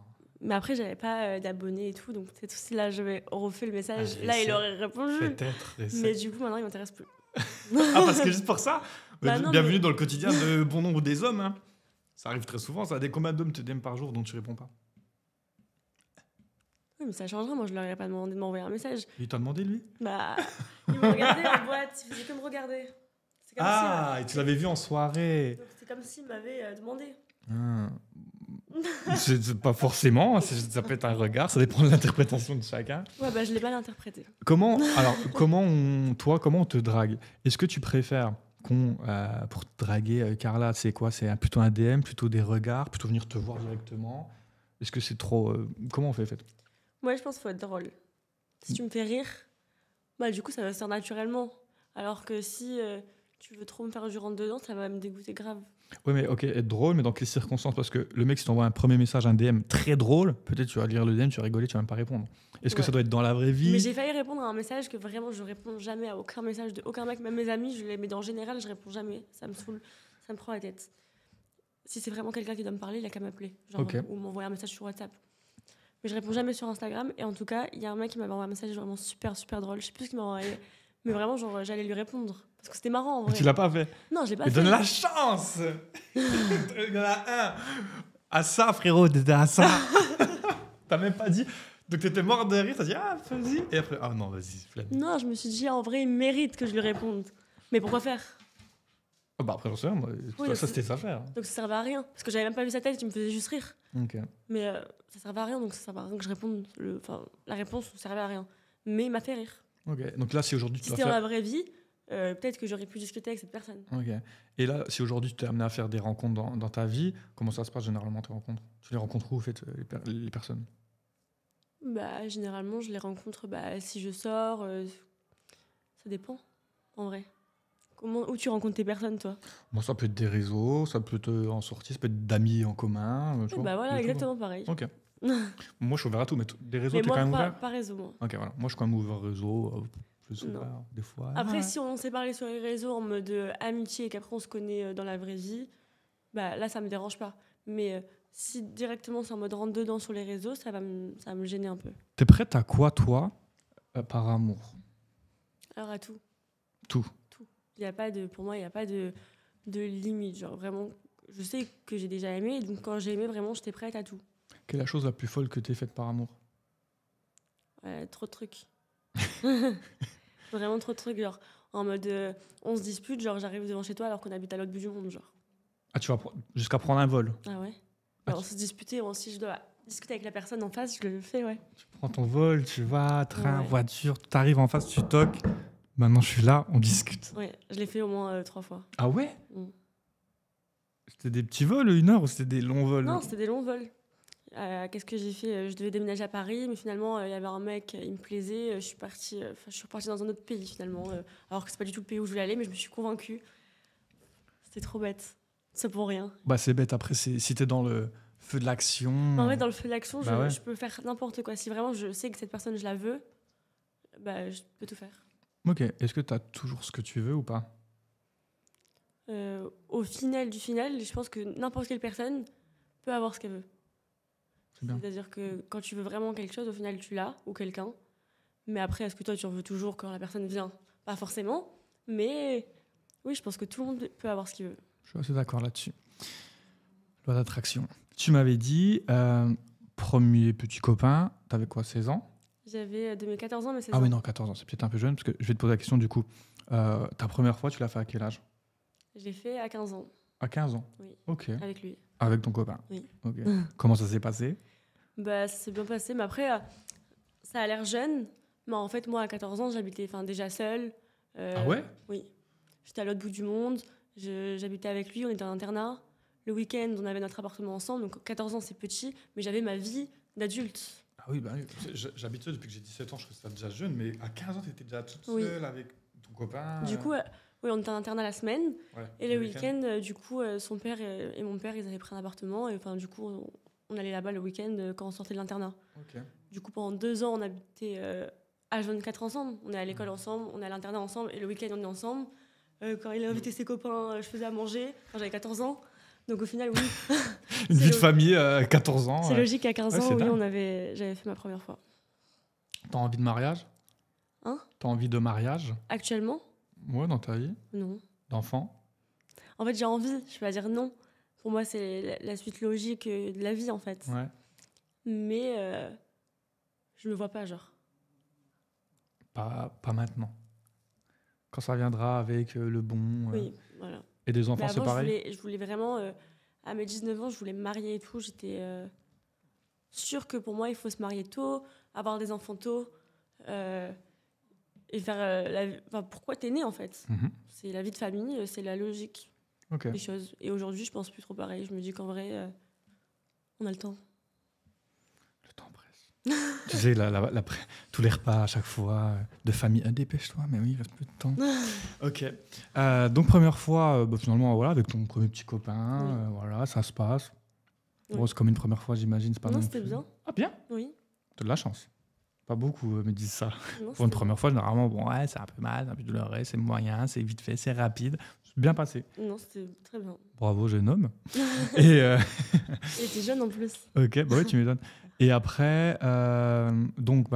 Mais après, j'avais pas d'abonnés et tout, donc peut-être aussi là, j'avais refait le message. Ah, là, il essaie. aurait répondu. Peut-être. Mais du coup, maintenant, il m'intéresse plus. Ah, parce que juste pour ça? Bah non, Bienvenue mais- dans le quotidien de bon nombre des hommes. Hein. Ça arrive très souvent. Ça. Des combien d'hommes te DM par jour dont tu réponds pas? Oui, mais ça changera. Moi, je leur ai pas demandé de m'envoyer un message. Il t'a demandé, lui? Bah, il me regardait en boîte, il faisait que me regarder. C'est comme Ah, et tu l'avais vu en soirée. donc, c'est comme s'il m'avait demandé. Ah. C'est pas forcément, ça peut être un regard, ça dépend de l'interprétation de chacun. Ouais, bah, je l'ai mal interprété. Comment on te drague? Est-ce que tu préfères pour te draguer, Carla, c'est quoi? C'est plutôt un DM, plutôt des regards, plutôt venir te voir directement? Est-ce que c'est trop... comment on fait? Moi, je pense qu'il faut être drôle. Si tu me fais rire, bah, du coup, ça va se faire naturellement. Alors que si tu veux trop me faire du rentre-dedans, ça va me dégoûter grave. Oui, mais ok, être drôle, mais dans quelles circonstances? Parce que le mec, si t'envoie un premier message, un DM très drôle, peut-être tu vas lire le DM, tu vas rigoler, tu vas même pas répondre. Est-ce que Ouais. ça doit être dans la vraie vie? Mais j'ai failli répondre à un message que vraiment, je réponds jamais à aucun message de aucun mec, même mes amis, je les mets en général, je réponds jamais. Ça me saoule, ça me prend la tête. Si c'est vraiment quelqu'un qui doit me parler, il a qu'à m'appeler. Genre, Ok. ou m'envoyer un message sur WhatsApp. Mais je réponds jamais sur Instagram. Et en tout cas, il y a un mec qui m'avait envoyé un message vraiment super, super drôle. Je sais plus ce qu'il m'a envoyé. Mais vraiment, genre, j'allais lui répondre. Parce que c'était marrant, en Mais vrai. tu l'as pas fait. Non, je l'ai pas Mais fait. donne la chance. Il y en a un. À ça, frérot, t'étais à ça. T'as même pas dit. Donc t'étais mort de rire, t'as dit ah, vas-y. Et après, ah non, vas-y, flemme. Non, je me suis dit, en vrai, il mérite que je lui réponde. Mais pourquoi faire? Ah bah après, j'en sais rien, moi. Oui, ça, c'est- c'était sa affaire. Donc ça servait à rien. Parce que j'avais même pas vu sa tête, il me faisait juste rire. Ok. Mais ça servait à rien, donc ça servait à rien que je réponde. Enfin, la réponse ne servait à rien. Mais il m'a fait rire. Ok. Donc là, si aujourd'hui tu Si dois c'était dans faire. la vraie vie, peut-être que j'aurais pu discuter avec cette personne. Ok. Et là, si aujourd'hui tu t'es amené à faire des rencontres dans ta vie, comment ça se passe généralement tes rencontres? Tu les rencontres où, en fait, les personnes? Bah, généralement, je les rencontre si je sors. Ça dépend, en vrai. Où tu rencontres tes personnes, toi? Moi, ça peut être des réseaux, ça peut être en sortie, ça peut être d'amis en commun. Tu vois, Bah voilà, de tout, exactement pareil. Ok. Moi, je suis ouvert à tout, mais des réseaux, Mais t'es moi, quand même pas, ouvert? pas réseau, moi. Ok, voilà. Moi, je suis quand même ouvert réseau. Je suis Non. ouvert, des fois. Après, ouais. si on s'est parlé sur les réseaux en mode amitié et qu'après on se connaît dans la vraie vie, bah là, ça me dérange pas. Mais si directement c'est en mode rentre dedans sur les réseaux, ça va me gêner un peu. T'es prête à quoi, toi, par amour? Alors à tout. Tout. Pour moi, il n'y a pas de limite. Genre vraiment, je sais que j'ai déjà aimé, donc quand j'ai aimé, vraiment, j'étais prête à tout. Quelle est la chose la plus folle que t'aies faite par amour? Trop de trucs. Vraiment trop de trucs. Genre en mode on se dispute, genre j'arrive devant chez toi alors qu'on habite à l'autre bout du monde. Genre. Ah, tu vas jusqu'à prendre un vol. Ah ouais. Ah, Alors, on se disputer, si je dois discuter avec la personne en face, je le fais, ouais. Tu prends ton vol, tu vas, train, Ouais. voiture, tu arrives en face, tu toques. Maintenant, je suis là, on discute. Ouais, je l'ai fait au moins 3 fois. Ah ouais? Mm. C'était des petits vols, 1 heure, ou c'était des longs vols? Non, c'était des longs vols. Qu'est-ce que j'ai fait? Je devais déménager à Paris, mais finalement, il y avait un mec, il me plaisait. Je suis repartie dans un autre pays, finalement. Alors que c'est pas du tout le pays où je voulais aller, mais je me suis convaincue. C'était trop bête. Ça pour rien. Bah, c'est bête. Après, si t'es dans le feu de l'action. En vrai, dans le feu de l'action, Bah ouais. je peux faire n'importe quoi. Si vraiment je sais que cette personne, je la veux, bah, je peux tout faire. Ok. Est-ce que t'as toujours ce que tu veux ou pas? Au final du final, je pense que n'importe quelle personne peut avoir ce qu'elle veut. C'est bien. C'est-à-dire que quand tu veux vraiment quelque chose, au final, tu l'as, ou quelqu'un. Mais après, est-ce que toi, tu en veux toujours quand la personne vient? Pas forcément. Mais oui, je pense que tout le monde peut avoir ce qu'il veut. Je suis assez d'accord là-dessus. Loi d'attraction. Tu m'avais dit, premier petit copain, t'avais quoi, 16 ans? J'avais de mes 14 ans, mais 16 Ah ans. oui, non, 14 ans, c'est peut-être un peu jeune, parce que je vais te poser la question du coup. Ta première fois, tu l'as fait à quel âge? Je l'ai fait à 15 ans, À 15 ans? Oui. Ok. avec lui. Avec ton copain? Oui. Ok. Comment ça s'est passé? Bah, ça s'est bien passé, mais après, ça a l'air jeune. Mais en fait, moi, à 14 ans, j'habitais déjà seule. Ah ouais? Oui. J'étais à l'autre bout du monde. J'habitais avec lui, on était en internat. Le week-end, on avait notre appartement ensemble. Donc 14 ans, c'est petit, mais j'avais ma vie d'adulte. Ah oui, j'habite depuis que j'ai 17 ans, je trouve ça déjà jeune, mais à 15 ans, tu étais déjà toute seule avec ton copain. Du coup, oui, on était en internat la semaine. Ouais, et le week-end, du coup, son père et mon père, ils avaient pris un appartement. Et du coup, on allait là-bas le week-end quand on sortait de l'internat. Okay. Du coup, pendant 2 ans, on habitait H24 ensemble. On est à l'école ensemble, on est à l'internat ensemble. Et le week-end, on est ensemble. Quand il a invité ses copains, je faisais à manger. J'avais 14 ans. Donc au final, oui. Une vie de famille à 14 ans. C'est logique, à 15 ans, oui, dingue. j'avais fait ma première fois. T'as envie de mariage ? Hein ? T'as envie de mariage ? Actuellement ? Ouais, dans ta vie ? Non. D'enfant ? En fait, j'ai envie, je vais pas dire non. Pour moi, c'est la suite logique de la vie, en fait. Ouais. Mais je me vois pas, genre. Pas maintenant. Quand ça viendra avec le bon... Oui, voilà. Et des enfants, c'est pareil ? Je voulais vraiment... à mes 19 ans, je voulais me marier et tout. J'étais sûre que pour moi, il faut se marier tôt, avoir des enfants tôt, et faire... pourquoi t'es né, en fait ? C'est la vie de famille, c'est la logique des choses. Et aujourd'hui, je pense plus trop pareil. Je me dis qu'en vrai, on a le temps. Le temps presse. Tu sais, tous les repas à chaque fois de famille. Dépêche-toi, mais oui, il reste peu de temps. Ok. Donc, première fois, finalement, voilà, avec ton premier petit copain, voilà, ça se passe. Oui. Bon, c'est comme une première fois, j'imagine. C'est pas non, non c'était plus... bien. Ah, bien ? Oui. T'as de la chance. Pas beaucoup me disent ça. Non, Pour une première fois, généralement, bon, ouais, c'est un peu mal, un peu douloureux, c'est moyen, c'est vite fait, c'est rapide. C'est bien passé. Non, c'était très bien. Bravo, jeune homme. Et il était jeune en plus. Ok, bah oui, tu m'étonnes. Et après, donc,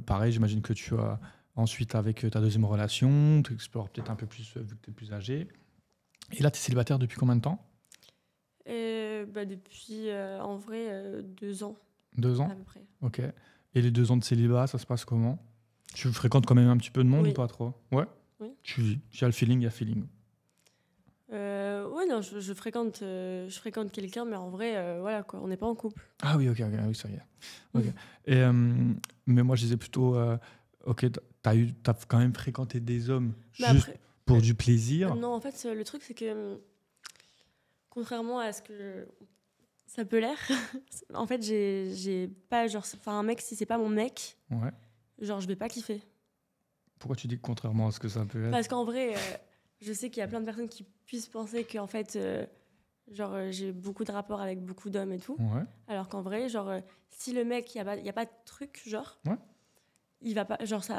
pareil, j'imagine que tu as ensuite, avec ta deuxième relation, tu explores peut-être un peu plus, vu que tu es plus âgé. Et là, tu es célibataire depuis combien de temps ? Depuis, en vrai, 2 ans. 2 ans ? À peu près. Ok. Et les 2 ans de célibat, ça se passe comment ? Tu fréquentes quand même un petit peu de monde ou pas trop ? Ouais. Oui. Tu as le feeling, il y a feeling. Ouais, non, je fréquente quelqu'un, mais en vrai, voilà, quoi, on n'est pas en couple. Ah oui, ok, oui, ça y est. Okay. Et, mais moi, je disais plutôt, ok, t'as quand même fréquenté des hommes pour du plaisir. Non, en fait, le truc, c'est que, contrairement à ce que ça peut l'air, en fait, j'ai pas, genre, un mec, si c'est pas mon mec, genre, je vais pas kiffer. Pourquoi tu dis contrairement à ce que ça peut être ? Parce qu'en vrai, je sais qu'il y a plein de personnes qui puissent penser qu'en fait, j'ai beaucoup de rapports avec beaucoup d'hommes et tout. Ouais. Alors qu'en vrai, genre, si le mec, il y a pas de truc, genre, il va pas, genre, c'est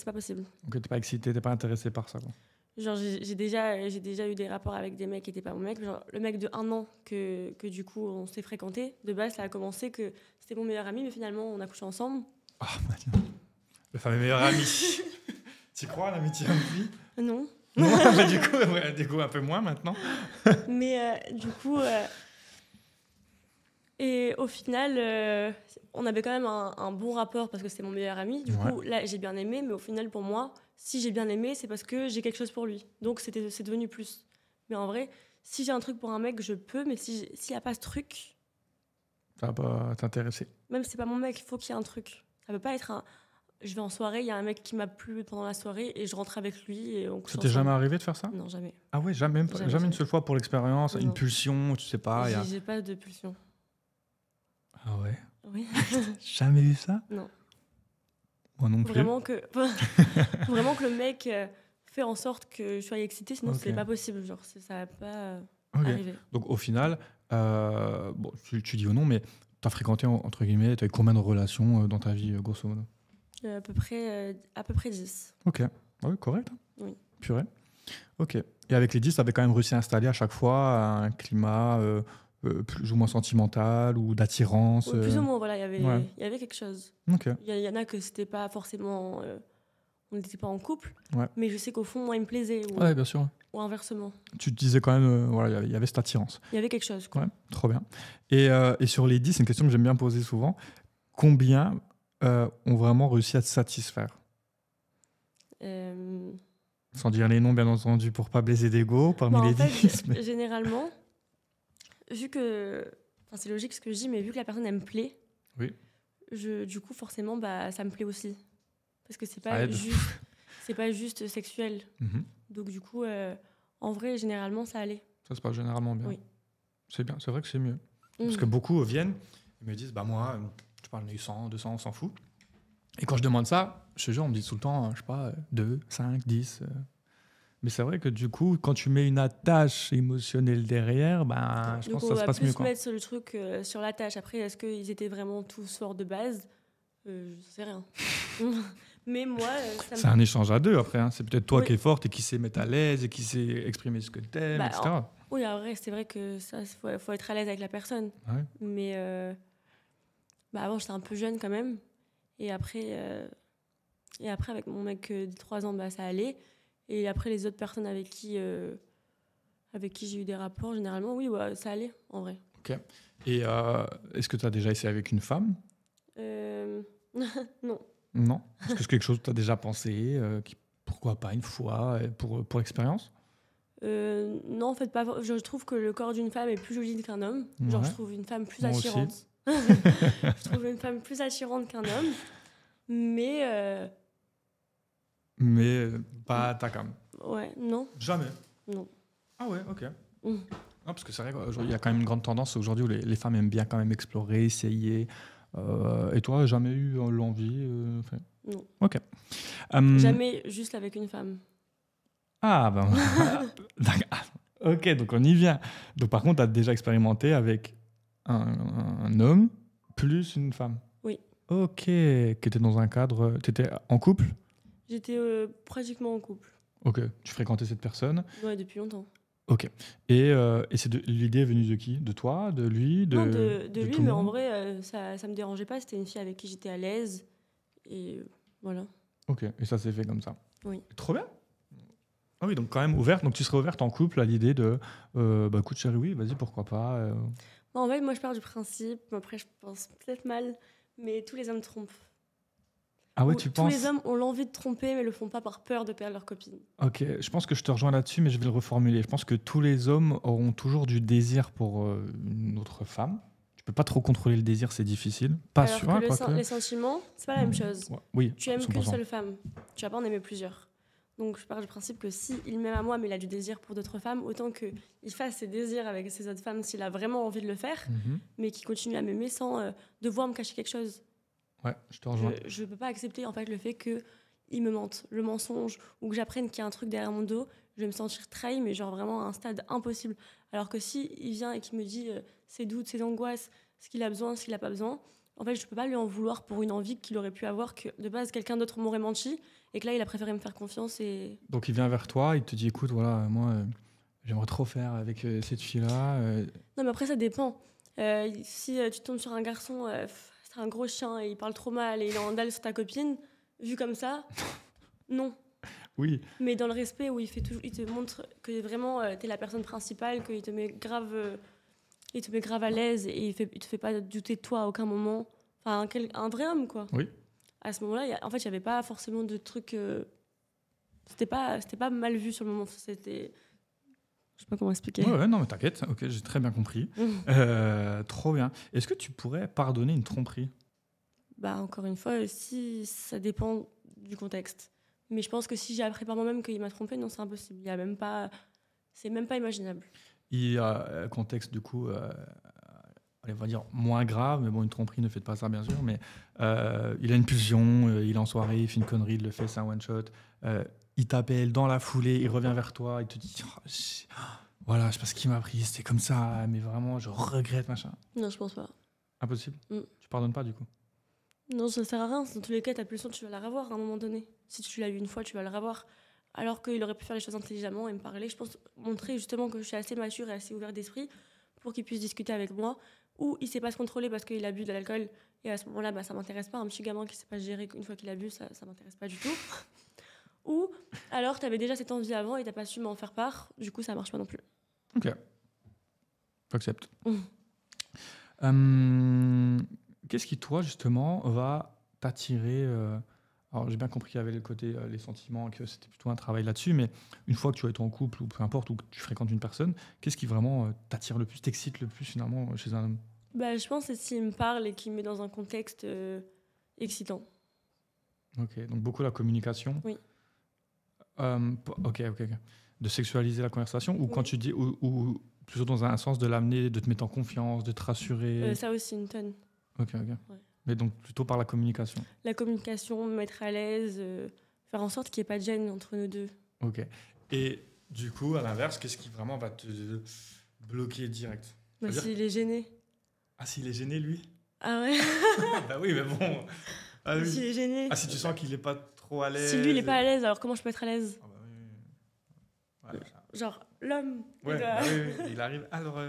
pas possible. Ok, t'es pas excité, t'es pas intéressé par ça, quoi. Genre, j'ai déjà eu des rapports avec des mecs qui étaient pas mon mec. Genre, le mec de 1 an que du coup, on s'est fréquenté, de base, ça a commencé que c'était mon meilleur ami, mais finalement, on a couché ensemble. Ah, le fameux meilleur ami. Tu crois à l'amitié homme-fille ? Non. Non, mais du coup, un peu moins maintenant. Mais du coup... Et au final, on avait quand même un bon rapport parce que c'était mon meilleur ami. Du coup, là, j'ai bien aimé, mais au final, pour moi, si j'ai bien aimé, c'est parce que j'ai quelque chose pour lui. Donc, c'est devenu plus. Mais en vrai, si j'ai un truc pour un mec, je peux, mais s'il n'y a pas ce truc... Ça va pas t'intéresser. Même si c'est pas mon mec, il faut qu'il y ait un truc. Ça peut pas être un... Je vais en soirée, il y a un mec qui m'a plu pendant la soirée et je rentre avec lui et on couche ensemble. Ça t'est jamais arrivé de faire ça ? Non, jamais. Ah ouais, jamais une seule fois pour l'expérience, une pulsion, tu sais pas. J'ai pas de pulsion. Ah ouais ? Oui. Jamais eu ça ? Non. Moi non plus. Vraiment que le mec fait en sorte que je sois excitée, sinon c'est pas possible. Genre, ça va pas arriver. Donc au final, bon, tu dis ou non, mais tu as fréquenté, entre guillemets, tu as eu combien de relations dans ta vie, grosso modo ? À peu près 10. Ok, oui, correct. Oui. Purée. Ok. Et avec les 10, tu avais quand même réussi à installer à chaque fois un climat plus ou moins sentimental ou d'attirance. Plus ou moins, voilà, il y avait quelque chose. Ok. Il y en a que c'était pas forcément... on n'était pas en couple, ouais. Mais je sais qu'au fond, moi, il me plaisait. Ouais, bien sûr. Ou inversement. Tu te disais quand même, voilà, il y avait cette attirance. Il y avait quelque chose, quoi. Ouais, trop bien. Et sur les 10, c'est une question que j'aime bien poser souvent. Combien ont vraiment réussi à te satisfaire ? Sans dire les noms, bien entendu, pour pas blesser d'ego parmi les 10. Mais... Généralement, vu que... Enfin, c'est logique ce que je dis, mais vu que la personne, elle me plaît, du coup, forcément, ça me plaît aussi. Parce que c'est pas juste sexuel. Mm-hmm. Donc, du coup, En vrai, généralement, ça allait. Ça se passe généralement bien. Oui. C'est bien, c'est vrai que c'est mieux. Parce que beaucoup viennent et me disent, moi, je parle de 100, 200, on s'en fout. Et quand je demande ça, je te jure, on me dit tout le temps, je sais pas, 2, 5, 10. Mais c'est vrai que du coup, quand tu mets une attache émotionnelle derrière, je pense que ça se passe mieux. Plus mettre sur le truc, sur l'attache. Après, est-ce qu'ils étaient vraiment tous forts de base ? Je sais rien. Mais moi, c'est un échange à deux après. Hein. C'est peut-être toi qui es forte et qui sait mettre à l'aise et qui sait exprimer ce que t'aimes, etc. Oui, en vrai, c'est vrai que ça, faut être à l'aise avec la personne. Ouais. Mais avant, j'étais un peu jeune quand même. Et après, avec mon mec de 3 ans, ça allait. Et après, les autres personnes avec qui j'ai eu des rapports, généralement, oui, ça allait, en vrai. Ok. Et est-ce que tu as déjà essayé avec une femme ? Non. Non. Est-ce que c'est quelque chose que tu as déjà pensé pourquoi pas une fois, pour expérience ? Non, en fait, pas. Je trouve que le corps d'une femme est plus joli qu'un homme. Genre, je trouve une femme plus attirante. Je trouve une femme plus attirante qu'un homme. Mais pas ta cam. Ouais, non. Jamais. Non. Ah ouais, ok. Non, parce que c'est vrai qu'aujourd'hui, il y a quand même une grande tendance aujourd'hui où les femmes aiment bien quand même explorer, essayer. Et toi, jamais eu l'envie Non. Ok. Jamais juste avec une femme. Ah, ok, donc on y vient. Donc par contre, tu as déjà expérimenté avec un homme plus une femme. Oui. Ok, qui était dans un cadre... Tu étais en couple ? J'étais pratiquement en couple. Ok, tu fréquentais cette personne ? Ouais, depuis longtemps. Ok. Et l'idée est venue de qui ? De toi ? De lui ? Non, de lui, tout mais le en monde ? vrai, ça me dérangeait pas. C'était une fille avec qui j'étais à l'aise. Et voilà. Ok, et ça s'est fait comme ça. Oui. Trop bien. Ah oui, donc quand même ouverte. Donc tu serais ouverte en couple à l'idée de écoute chérie, oui, vas-y, pourquoi pas. En fait, moi je pars du principe, après je pense peut-être mal, mais tous les hommes trompent. Ah ouais, tu penses ? Tous les hommes ont l'envie de tromper, mais le font pas par peur de perdre leur copine. Ok, je pense que je te rejoins là-dessus, mais je vais le reformuler. Je pense que tous les hommes auront toujours du désir pour une autre femme. Tu peux pas trop contrôler le désir, c'est difficile. Pas Alors sûr, que les sentiments, c'est pas la même chose. Ouais, oui, tu aimes 100%. qu'une seule femme, tu vas pas en aimer plusieurs. Donc je pars du principe que si il m'aime à moi, mais il a du désir pour d'autres femmes, autant qu'il fasse ses désirs avec ses autres femmes s'il a vraiment envie de le faire, mais qu'il continue à m'aimer sans devoir me cacher quelque chose. Ouais, je te rejoins. Je peux pas accepter en fait le fait qu'il me mente, le mensonge, ou que j'apprenne qu'il y a un truc derrière mon dos. Je vais me sentir trahie, mais genre vraiment à un stade impossible. Alors que si il vient et qu'il me dit ses doutes, ses angoisses, ce qu'il a besoin, ce qu'il a pas besoin, en fait, je peux pas lui en vouloir pour une envie qu'il aurait pu avoir, que de base quelqu'un d'autre m'aurait menti, et que là il a préféré me faire confiance. Donc il vient vers toi, il te dit écoute, voilà, moi j'aimerais trop faire avec cette fille-là. Non, mais après ça dépend. Si tu tombes sur un garçon, c'est un gros chien et il parle trop mal et il est en dalle sur ta copine, vu comme ça, non. Oui. Mais dans le respect où il te montre que vraiment t'es la personne principale, qu'il te met grave, à l'aise et il te fait pas douter de toi à aucun moment. Enfin, un vrai homme, quoi. Oui. À ce moment-là, il y avait pas forcément de trucs. C'était pas mal vu sur le moment. C'était. Je sais pas comment expliquer. Ouais, non, mais t'inquiète. Ok, j'ai très bien compris. Trop bien. Est-ce que tu pourrais pardonner une tromperie ? Encore une fois, si ça dépend du contexte. Mais je pense que si j'ai appris par moi-même qu'il m'a trompé, non, c'est impossible. C'est même pas imaginable. Il y a un contexte, du coup, on va dire moins grave, mais bon, une tromperie, ne faites pas ça, bien sûr, mais il a une pulsion, il est en soirée, il fait une connerie, il le fait, c'est un one-shot, il t'appelle dans la foulée, il revient vers toi, il te dit voilà, je sais pas ce qui m'a pris, c'était comme ça, mais vraiment, je regrette, machin. Non, je pense pas. Impossible. Tu pardonnes pas, du coup ? Non, ça sert à rien. Dans tous les cas, ta pulsion, tu vas la revoir à un moment donné. Si tu l'as eu une fois, tu vas la revoir. Alors qu'il aurait pu faire les choses intelligemment et me parler. Je pense montrer justement que je suis assez mature et assez ouvert d'esprit pour qu'il puisse discuter avec moi. Ou il sait pas se contrôler parce qu'il a bu de l'alcool. Et à ce moment-là, ça m'intéresse pas. Un petit gamin qui sait pas se gérer une fois qu'il a bu, ça m'intéresse pas du tout. Ou alors, tu avais déjà cette envie avant et t'as pas su m'en faire part. Du coup, ça marche pas non plus. Ok. J'accepte. Qu'est-ce qui, toi, justement, va t'attirer Alors, j'ai bien compris qu'il y avait le côté les sentiments, que c'était plutôt un travail là-dessus, mais une fois que tu es en couple, ou peu importe, ou que tu fréquentes une personne, qu'est-ce qui vraiment t'attire le plus, t'excite le plus, finalement, chez un homme ? Je pense que c'est s'il me parle et qu'il me met dans un contexte excitant. Ok, donc beaucoup la communication. Oui. Ok. de sexualiser la conversation ou quand tu dis ou plutôt dans un sens de l'amener, de te mettre en confiance, de te rassurer? Ça aussi, une tonne. Ok. Ouais. Mais donc plutôt par la communication. La communication, me mettre à l'aise, faire en sorte qu'il n'y ait pas de gêne entre nous deux. Ok. Et du coup, à l'inverse, qu'est-ce qui vraiment va te bloquer direct? Bah, s'il est gêné. Ah, s'il est gêné, lui? Ah ouais. Bah oui, mais bon. Ah, oui. S'il est gêné. Ah, si tu sens qu'il n'est pas trop à l'aise. Si lui, il n'est pas à l'aise, alors comment je peux être à l'aise? Ah bah oui. Ouais, Genre, l'homme. Ouais, bah oui, il arrive. Alors.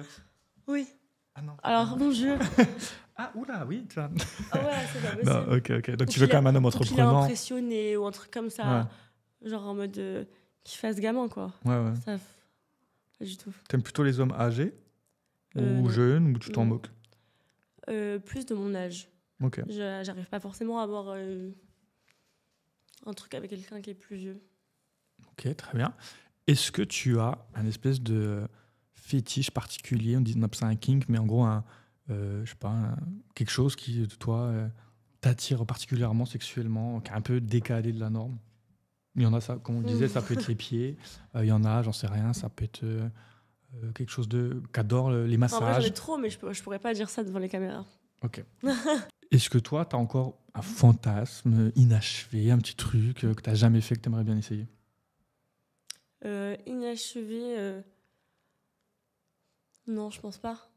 Oui. Ah non. Alors, mon Dieu. Ah, oula, oui, tu vois. Ah ouais, c'est pas possible. Non, ok. Donc, tu veux quand même un homme entreprenant. Qu'il est impressionné ou un truc comme ça. Ouais. Genre en mode qu'il fasse gamin, quoi. Ouais. Ça, pas du tout. T'aimes plutôt les hommes âgés ou jeunes ou tu t'en moques? Plus de mon âge. Ok. J'arrive pas forcément à avoir un truc avec quelqu'un qui est plus vieux. Ok, très bien. Est-ce que tu as un espèce de fétiche particulier? On dit que c'est un kink, mais en gros, je sais pas, quelque chose qui, toi, t'attire particulièrement sexuellement, qui est un peu décalé de la norme? Il y en a, ça, comme on disait, ça peut être les pieds. Il y en a, j'en sais rien, ça peut être quelque chose qu'adore les massages. En vrai, j'en ai trop, mais je pourrais pas dire ça devant les caméras. Ok. Est-ce que toi, tu as encore un fantasme inachevé, un petit truc que tu n'as jamais fait, que tu aimerais bien essayer? Inachevé, non, je pense pas.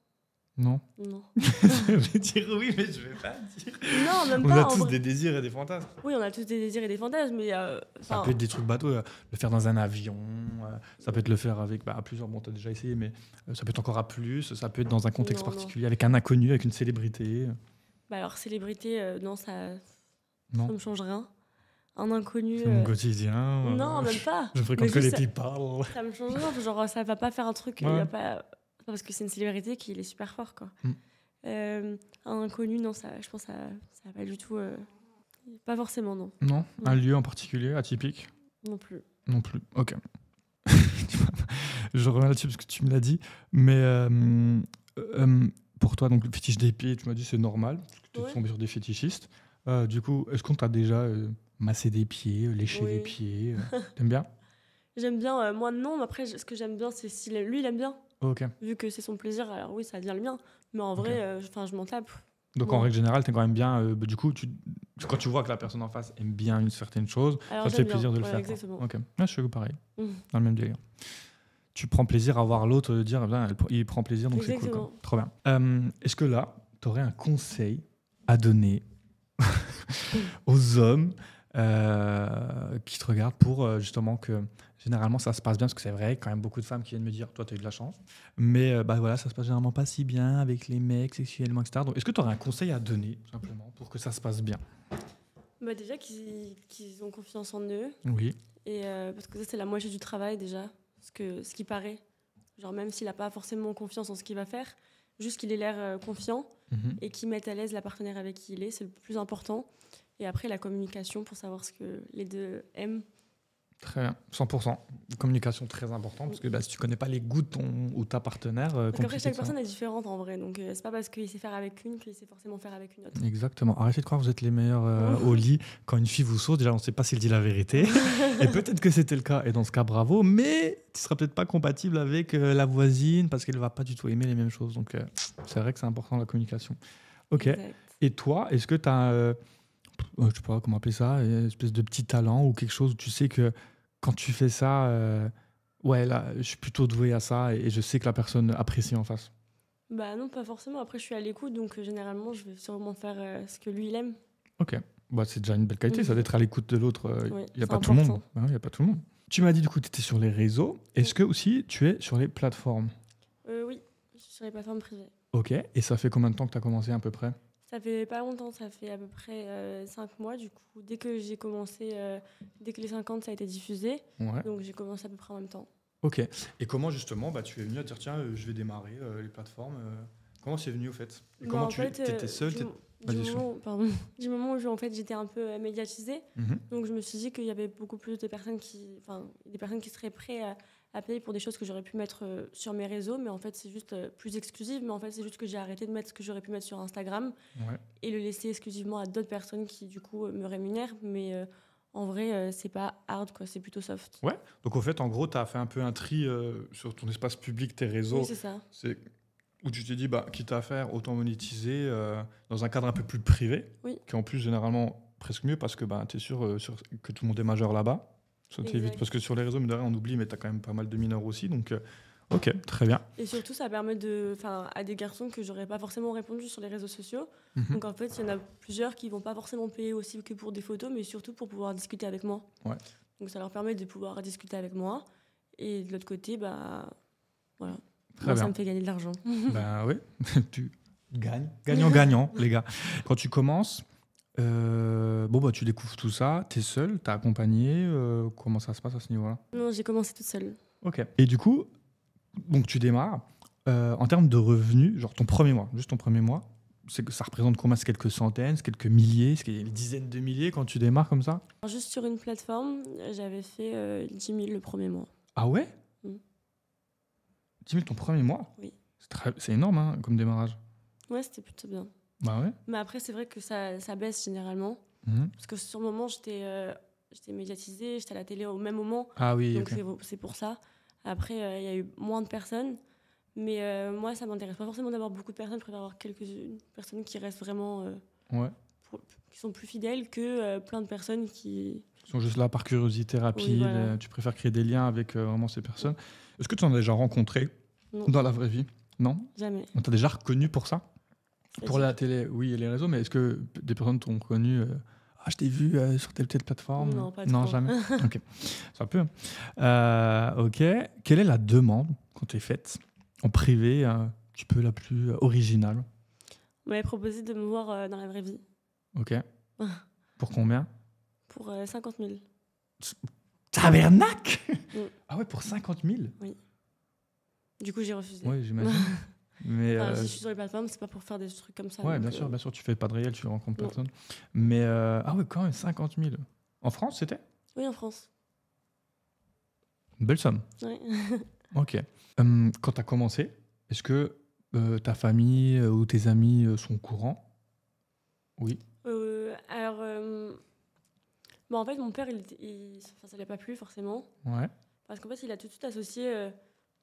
Non. Je vais dire oui, mais je vais pas dire. Non, même on pas. On a tous des désirs et des fantasmes. Oui, on a tous des désirs et des fantasmes, mais ça peut être des trucs bateaux, le faire dans un avion, ça peut être le faire avec à plusieurs. Bon, t'as déjà essayé, mais ça peut être encore à plus. Ça peut être dans un contexte particulier, avec un inconnu, avec une célébrité. Bah alors célébrité, non, ça me change rien. Un inconnu. C'est mon quotidien. Non, même pas. Je fréquente que les people. Ça me change rien. Genre, ça va pas faire un truc. Il y a pas. Parce que c'est une célébrité qui est super fort, quoi. Un inconnu, non, je pense que ça va pas du tout. Pas forcément, non. Non. Un lieu en particulier, atypique? Non plus. Ok. Je reviens là-dessus parce que tu me l'as dit. Mais pour toi, donc, le fétiche des pieds, tu m'as dit c'est normal, parce que tu es tombé sur des fétichistes. Du coup, est-ce qu'on t'a déjà massé des pieds, léché des pieds? T'aimes bien? J'aime bien. Moi, non. Mais après, ce que j'aime bien, c'est si lui, il aime bien. Ok. Vu que c'est son plaisir, alors oui, ça devient le mien. Mais en vrai, je m'en tape. Donc en règle générale, t'es quand même bien. Du coup, quand tu vois que la personne en face aime bien une certaine chose, alors, ça te fait plaisir de le faire. Exactement. Ok. Je suis pareil. Dans le même délire. Tu prends plaisir à voir l'autre dire, il prend plaisir, donc c'est cool. Quoi. Trop bien. Est-ce que là, t'aurais un conseil à donner aux hommes qui te regardent pour justement que généralement ça se passe bien, parce que c'est vrai, quand même beaucoup de femmes qui viennent me dire toi t'as eu de la chance, mais voilà, ça se passe généralement pas si bien avec les mecs sexuellement, etc. Donc est-ce que tu aurais un conseil à donner tout simplement pour que ça se passe bien? Déjà qu'ils ont confiance en eux. Oui. Et parce que ça c'est la moitié du travail déjà, ce qui paraît, genre même s'il a pas forcément confiance en ce qu'il va faire, juste qu'il ait l'air confiant et qu'il mette à l'aise la partenaire avec qui il est, c'est le plus important. Et après, la communication pour savoir ce que les deux aiment. Très bien, 100%. Communication très importante, parce que si tu connais pas les goûts de ton ou ta partenaire... Parce qu'après, chaque personne est différente en vrai, donc c'est pas parce qu'il sait faire avec une qu'il sait forcément faire avec une autre. Exactement. Arrêtez de croire que vous êtes les meilleurs au lit. Quand une fille vous saute, déjà on ne sait pas s'il dit la vérité. Et peut-être que c'était le cas, et dans ce cas, bravo, mais tu ne seras peut-être pas compatible avec la voisine, parce qu'elle ne va pas du tout aimer les mêmes choses. Donc c'est vrai que c'est important la communication. Ok. Exact. Et toi, est-ce que tu as... je sais pas comment appeler ça, une espèce de petit talent ou quelque chose où tu sais que quand tu fais ça, là, je suis plutôt doué à ça et je sais que la personne apprécie en face? Bah non, pas forcément. Après, je suis à l'écoute, donc généralement, je vais sûrement faire ce que lui, il aime. Ok, c'est déjà une belle qualité, ça d'être à l'écoute de l'autre. Il n'y a pas tout le monde. Il y a pas tout le monde. Tu m'as dit du coup que tu étais sur les réseaux. Est-ce que aussi tu es sur les plateformes? Oui, je suis sur les plateformes privées. Ok, et ça fait combien de temps que tu as commencé à peu près? Ça fait pas longtemps, ça fait à peu près 5 mois du coup. Dès que j'ai commencé, dès que les 50 ça a été diffusé, donc j'ai commencé à peu près en même temps. Ok, et comment justement tu es venu à dire tiens, je vais démarrer les plateformes comment c'est venu au fait? Et comment tu étais seule? Du moment où en fait, j'étais un peu médiatisée, donc je me suis dit qu'il y avait beaucoup plus de personnes qui seraient prêtes à payer pour des choses que j'aurais pu mettre sur mes réseaux, mais en fait c'est juste plus exclusif, mais en fait c'est juste que j'ai arrêté de mettre ce que j'aurais pu mettre sur Instagram et le laisser exclusivement à d'autres personnes qui du coup me rémunèrent, mais en vrai, c'est pas hard, quoi, c'est plutôt soft. Ouais. Donc, au fait, en gros, tu as fait un peu un tri sur ton espace public, tes réseaux. Oui, c'est ça. C'est où tu t'es dit, bah, quitte à faire, autant monétiser dans un cadre un peu plus privé, Oui. qui est en plus généralement presque mieux parce que bah, tu es sûr que tout le monde est majeur là-bas. Ça t'évite. Exact. Parce que sur les réseaux, mais derrière, on oublie, mais tu as quand même pas mal de mineurs aussi. Donc, ok, très bien. Et surtout, ça permet à des garçons que j'aurais pas forcément répondu sur les réseaux sociaux. Mhm. Donc en fait, il y en a plusieurs qui vont pas forcément payer aussi que pour des photos, mais surtout pour pouvoir discuter avec moi. Ouais. Donc ça leur permet de pouvoir discuter avec moi. Et de l'autre côté, bah voilà. Très Moi, bien. ça me fait gagner de l'argent. Ben oui, tu gagnes. Gagnant-gagnant, les gars. Quand tu commences, tu découvres tout ça, tu es seul, tu es accompagné. Comment ça se passe à ce niveau-là? Non, j'ai commencé toute seule. Ok. Et du coup, donc tu démarres. En termes de revenus, genre ton premier mois, ça représente combien? C'est quelques centaines, c'est quelques milliers, c'est des dizaines de milliers quand tu démarres comme ça? Alors, juste sur une plateforme, j'avais fait 10 000 le premier mois. Ah ouais? 10 000 ton premier mois? Oui. C'est énorme hein, comme démarrage. Ouais, c'était plutôt bien. Bah ouais. Mais après, c'est vrai que ça baisse généralement. Mhm. Parce que sur le moment, j'étais médiatisée, j'étais à la télé au même moment. Ah oui, Donc ok. c'est pour ça. Après, il y a eu moins de personnes. Mais moi, ça m'intéresse pas forcément d'avoir beaucoup de personnes. Je préfère avoir quelques personnes qui restent vraiment... Ouais. qui sont plus fidèles que plein de personnes qui... Ils sont juste là par curiosité rapide. Oui, voilà. Tu préfères créer des liens avec vraiment ces personnes. Est-ce que tu en as déjà rencontré Non. dans la vraie vie? Non? Jamais. On t'a déjà reconnu pour ça? Pour C'est-à-dire la télé, oui, et les réseaux, mais est-ce que des personnes t'ont reconnu Ah, je t'ai vu sur telle plateforme? Non, pas Non, trop. jamais. Ok, ça peut. Ok. Quelle est la demande quand tu es faite en privé, un petit peu la plus originale? On m'avait proposé de me voir dans la vraie vie. Ok. Pour combien? Pour 50 000. Tabernacle. Mm. Ah ouais, pour 50 000? Du coup, j'ai refusé. Oui, j'imagine. Mais Si je suis sur les plateformes, c'est pas pour faire des trucs comme ça. ouais, donc, bien sûr, tu fais pas de réel, tu rencontres non. personne. Mais ah ouais, quand même, 50 000. En France, c'était Oui, en France. une belle somme. Ouais. Ok. Quand tu as commencé, est-ce que ta famille ou tes amis sont au courant? Oui. En fait, mon père, ça lui a pas plu forcément. Ouais. Parce qu'en fait, il a tout de suite associé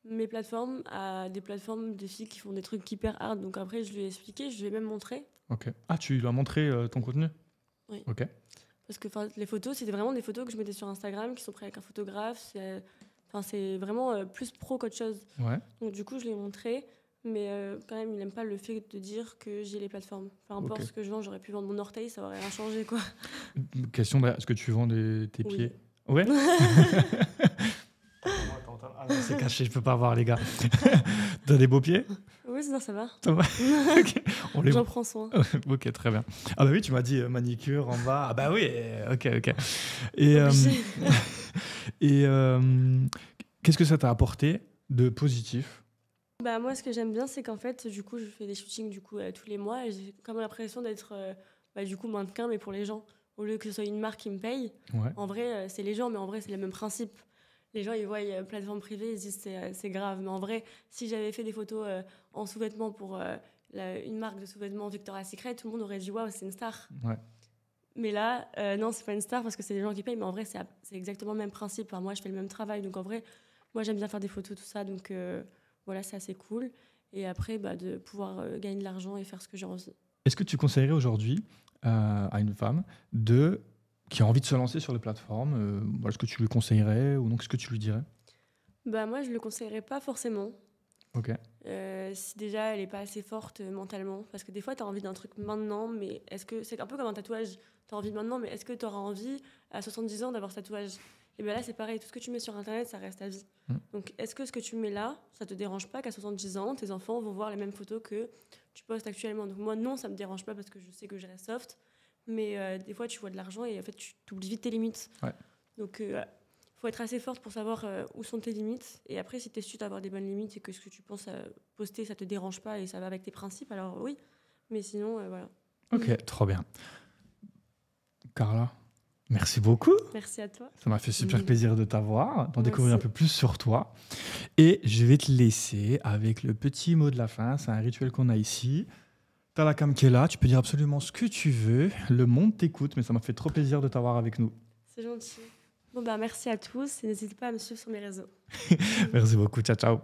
mes plateformes à des plateformes de filles qui font des trucs hyper hard. Donc après, je lui ai expliqué, je lui ai même montré. Ok. Ah, tu lui as montré ton contenu? Oui. Ok. Parce que les photos, c'était vraiment des photos que je mettais sur Instagram, qui sont prises avec un photographe. C'est vraiment plus pro qu'autre chose. Ouais. Donc du coup, je l'ai montré. Mais quand même, il n'aime pas le fait de dire que j'ai les plateformes. Peu importe ce que je vends, j'aurais pu vendre mon orteil, ça aurait rien changé, quoi. Question, est-ce que tu vends tes Oui. pieds? Ouais. Ah non, c'est caché, je peux pas voir les gars. T'as des beaux pieds? Oui, sinon ça va. Ça va. Ok. J'en prends soin. Ok, très bien. Ah bah oui, tu m'as dit manicure en bas. Ah bah oui, ok. Et, qu'est-ce que ça t'a apporté de positif? Bah moi, ce que j'aime bien, c'est qu'en fait, du coup, je fais des shootings tous les mois et j'ai comme l'impression d'être mannequin, mais pour les gens. Au lieu que ce soit une marque qui me paye, Ouais. en vrai, c'est les gens, mais en vrai, c'est le même principe. Les gens, ils voient plateforme privée, ils se disent c'est grave. Mais en vrai, si j'avais fait des photos en sous-vêtements pour une marque de sous-vêtements Victoria's Secret, tout le monde aurait dit waouh, c'est une star. Ouais. Mais là, non, c'est pas une star parce que c'est les gens qui payent. Mais en vrai, c'est exactement le même principe. Enfin, moi, je fais le même travail. Donc en vrai, moi, j'aime bien faire des photos, tout ça. Donc voilà, c'est assez cool. Et après, de pouvoir gagner de l'argent et faire ce que j'ai envie. Est-ce que tu conseillerais aujourd'hui à une femme qui a envie de se lancer sur les plateformes, est-ce que tu lui conseillerais ou non? Qu'est-ce que tu lui dirais? Moi, je le conseillerais pas forcément. Ok. Si déjà elle est pas assez forte mentalement, parce que des fois tu as envie d'un truc maintenant, mais est-ce que c'est un peu comme un tatouage, tu as envie maintenant, mais est-ce que tu auras envie à 70 ans d'avoir ce tatouage? Et bien là c'est pareil, tout ce que tu mets sur internet ça reste à vie. Donc est-ce que ce que tu mets là, ça te dérange pas qu'à 70 ans tes enfants vont voir les mêmes photos que tu postes actuellement? Donc moi non, ça me dérange pas parce que je sais que je reste soft, mais des fois tu vois de l'argent et en fait tu t'oublies vite tes limites. Ouais. Donc faut être assez forte pour savoir où sont tes limites. Et après, si tu es sûr d'avoir des bonnes limites et que ce que tu penses poster, ça te dérange pas et ça va avec tes principes, alors oui. Mais sinon, voilà. Ok, trop bien. Carla, merci beaucoup. Merci à toi. Ça m'a fait super plaisir de t'avoir, d'en découvrir un peu Merci. plus sur toi. Et je vais te laisser avec le petit mot de la fin. C'est un rituel qu'on a ici. T'as la cam qui est là, tu peux dire absolument ce que tu veux. Le monde t'écoute, mais ça m'a fait trop plaisir de t'avoir avec nous. C'est gentil. Bon, merci à tous et n'hésitez pas à me suivre sur mes réseaux. Merci beaucoup. Ciao, ciao.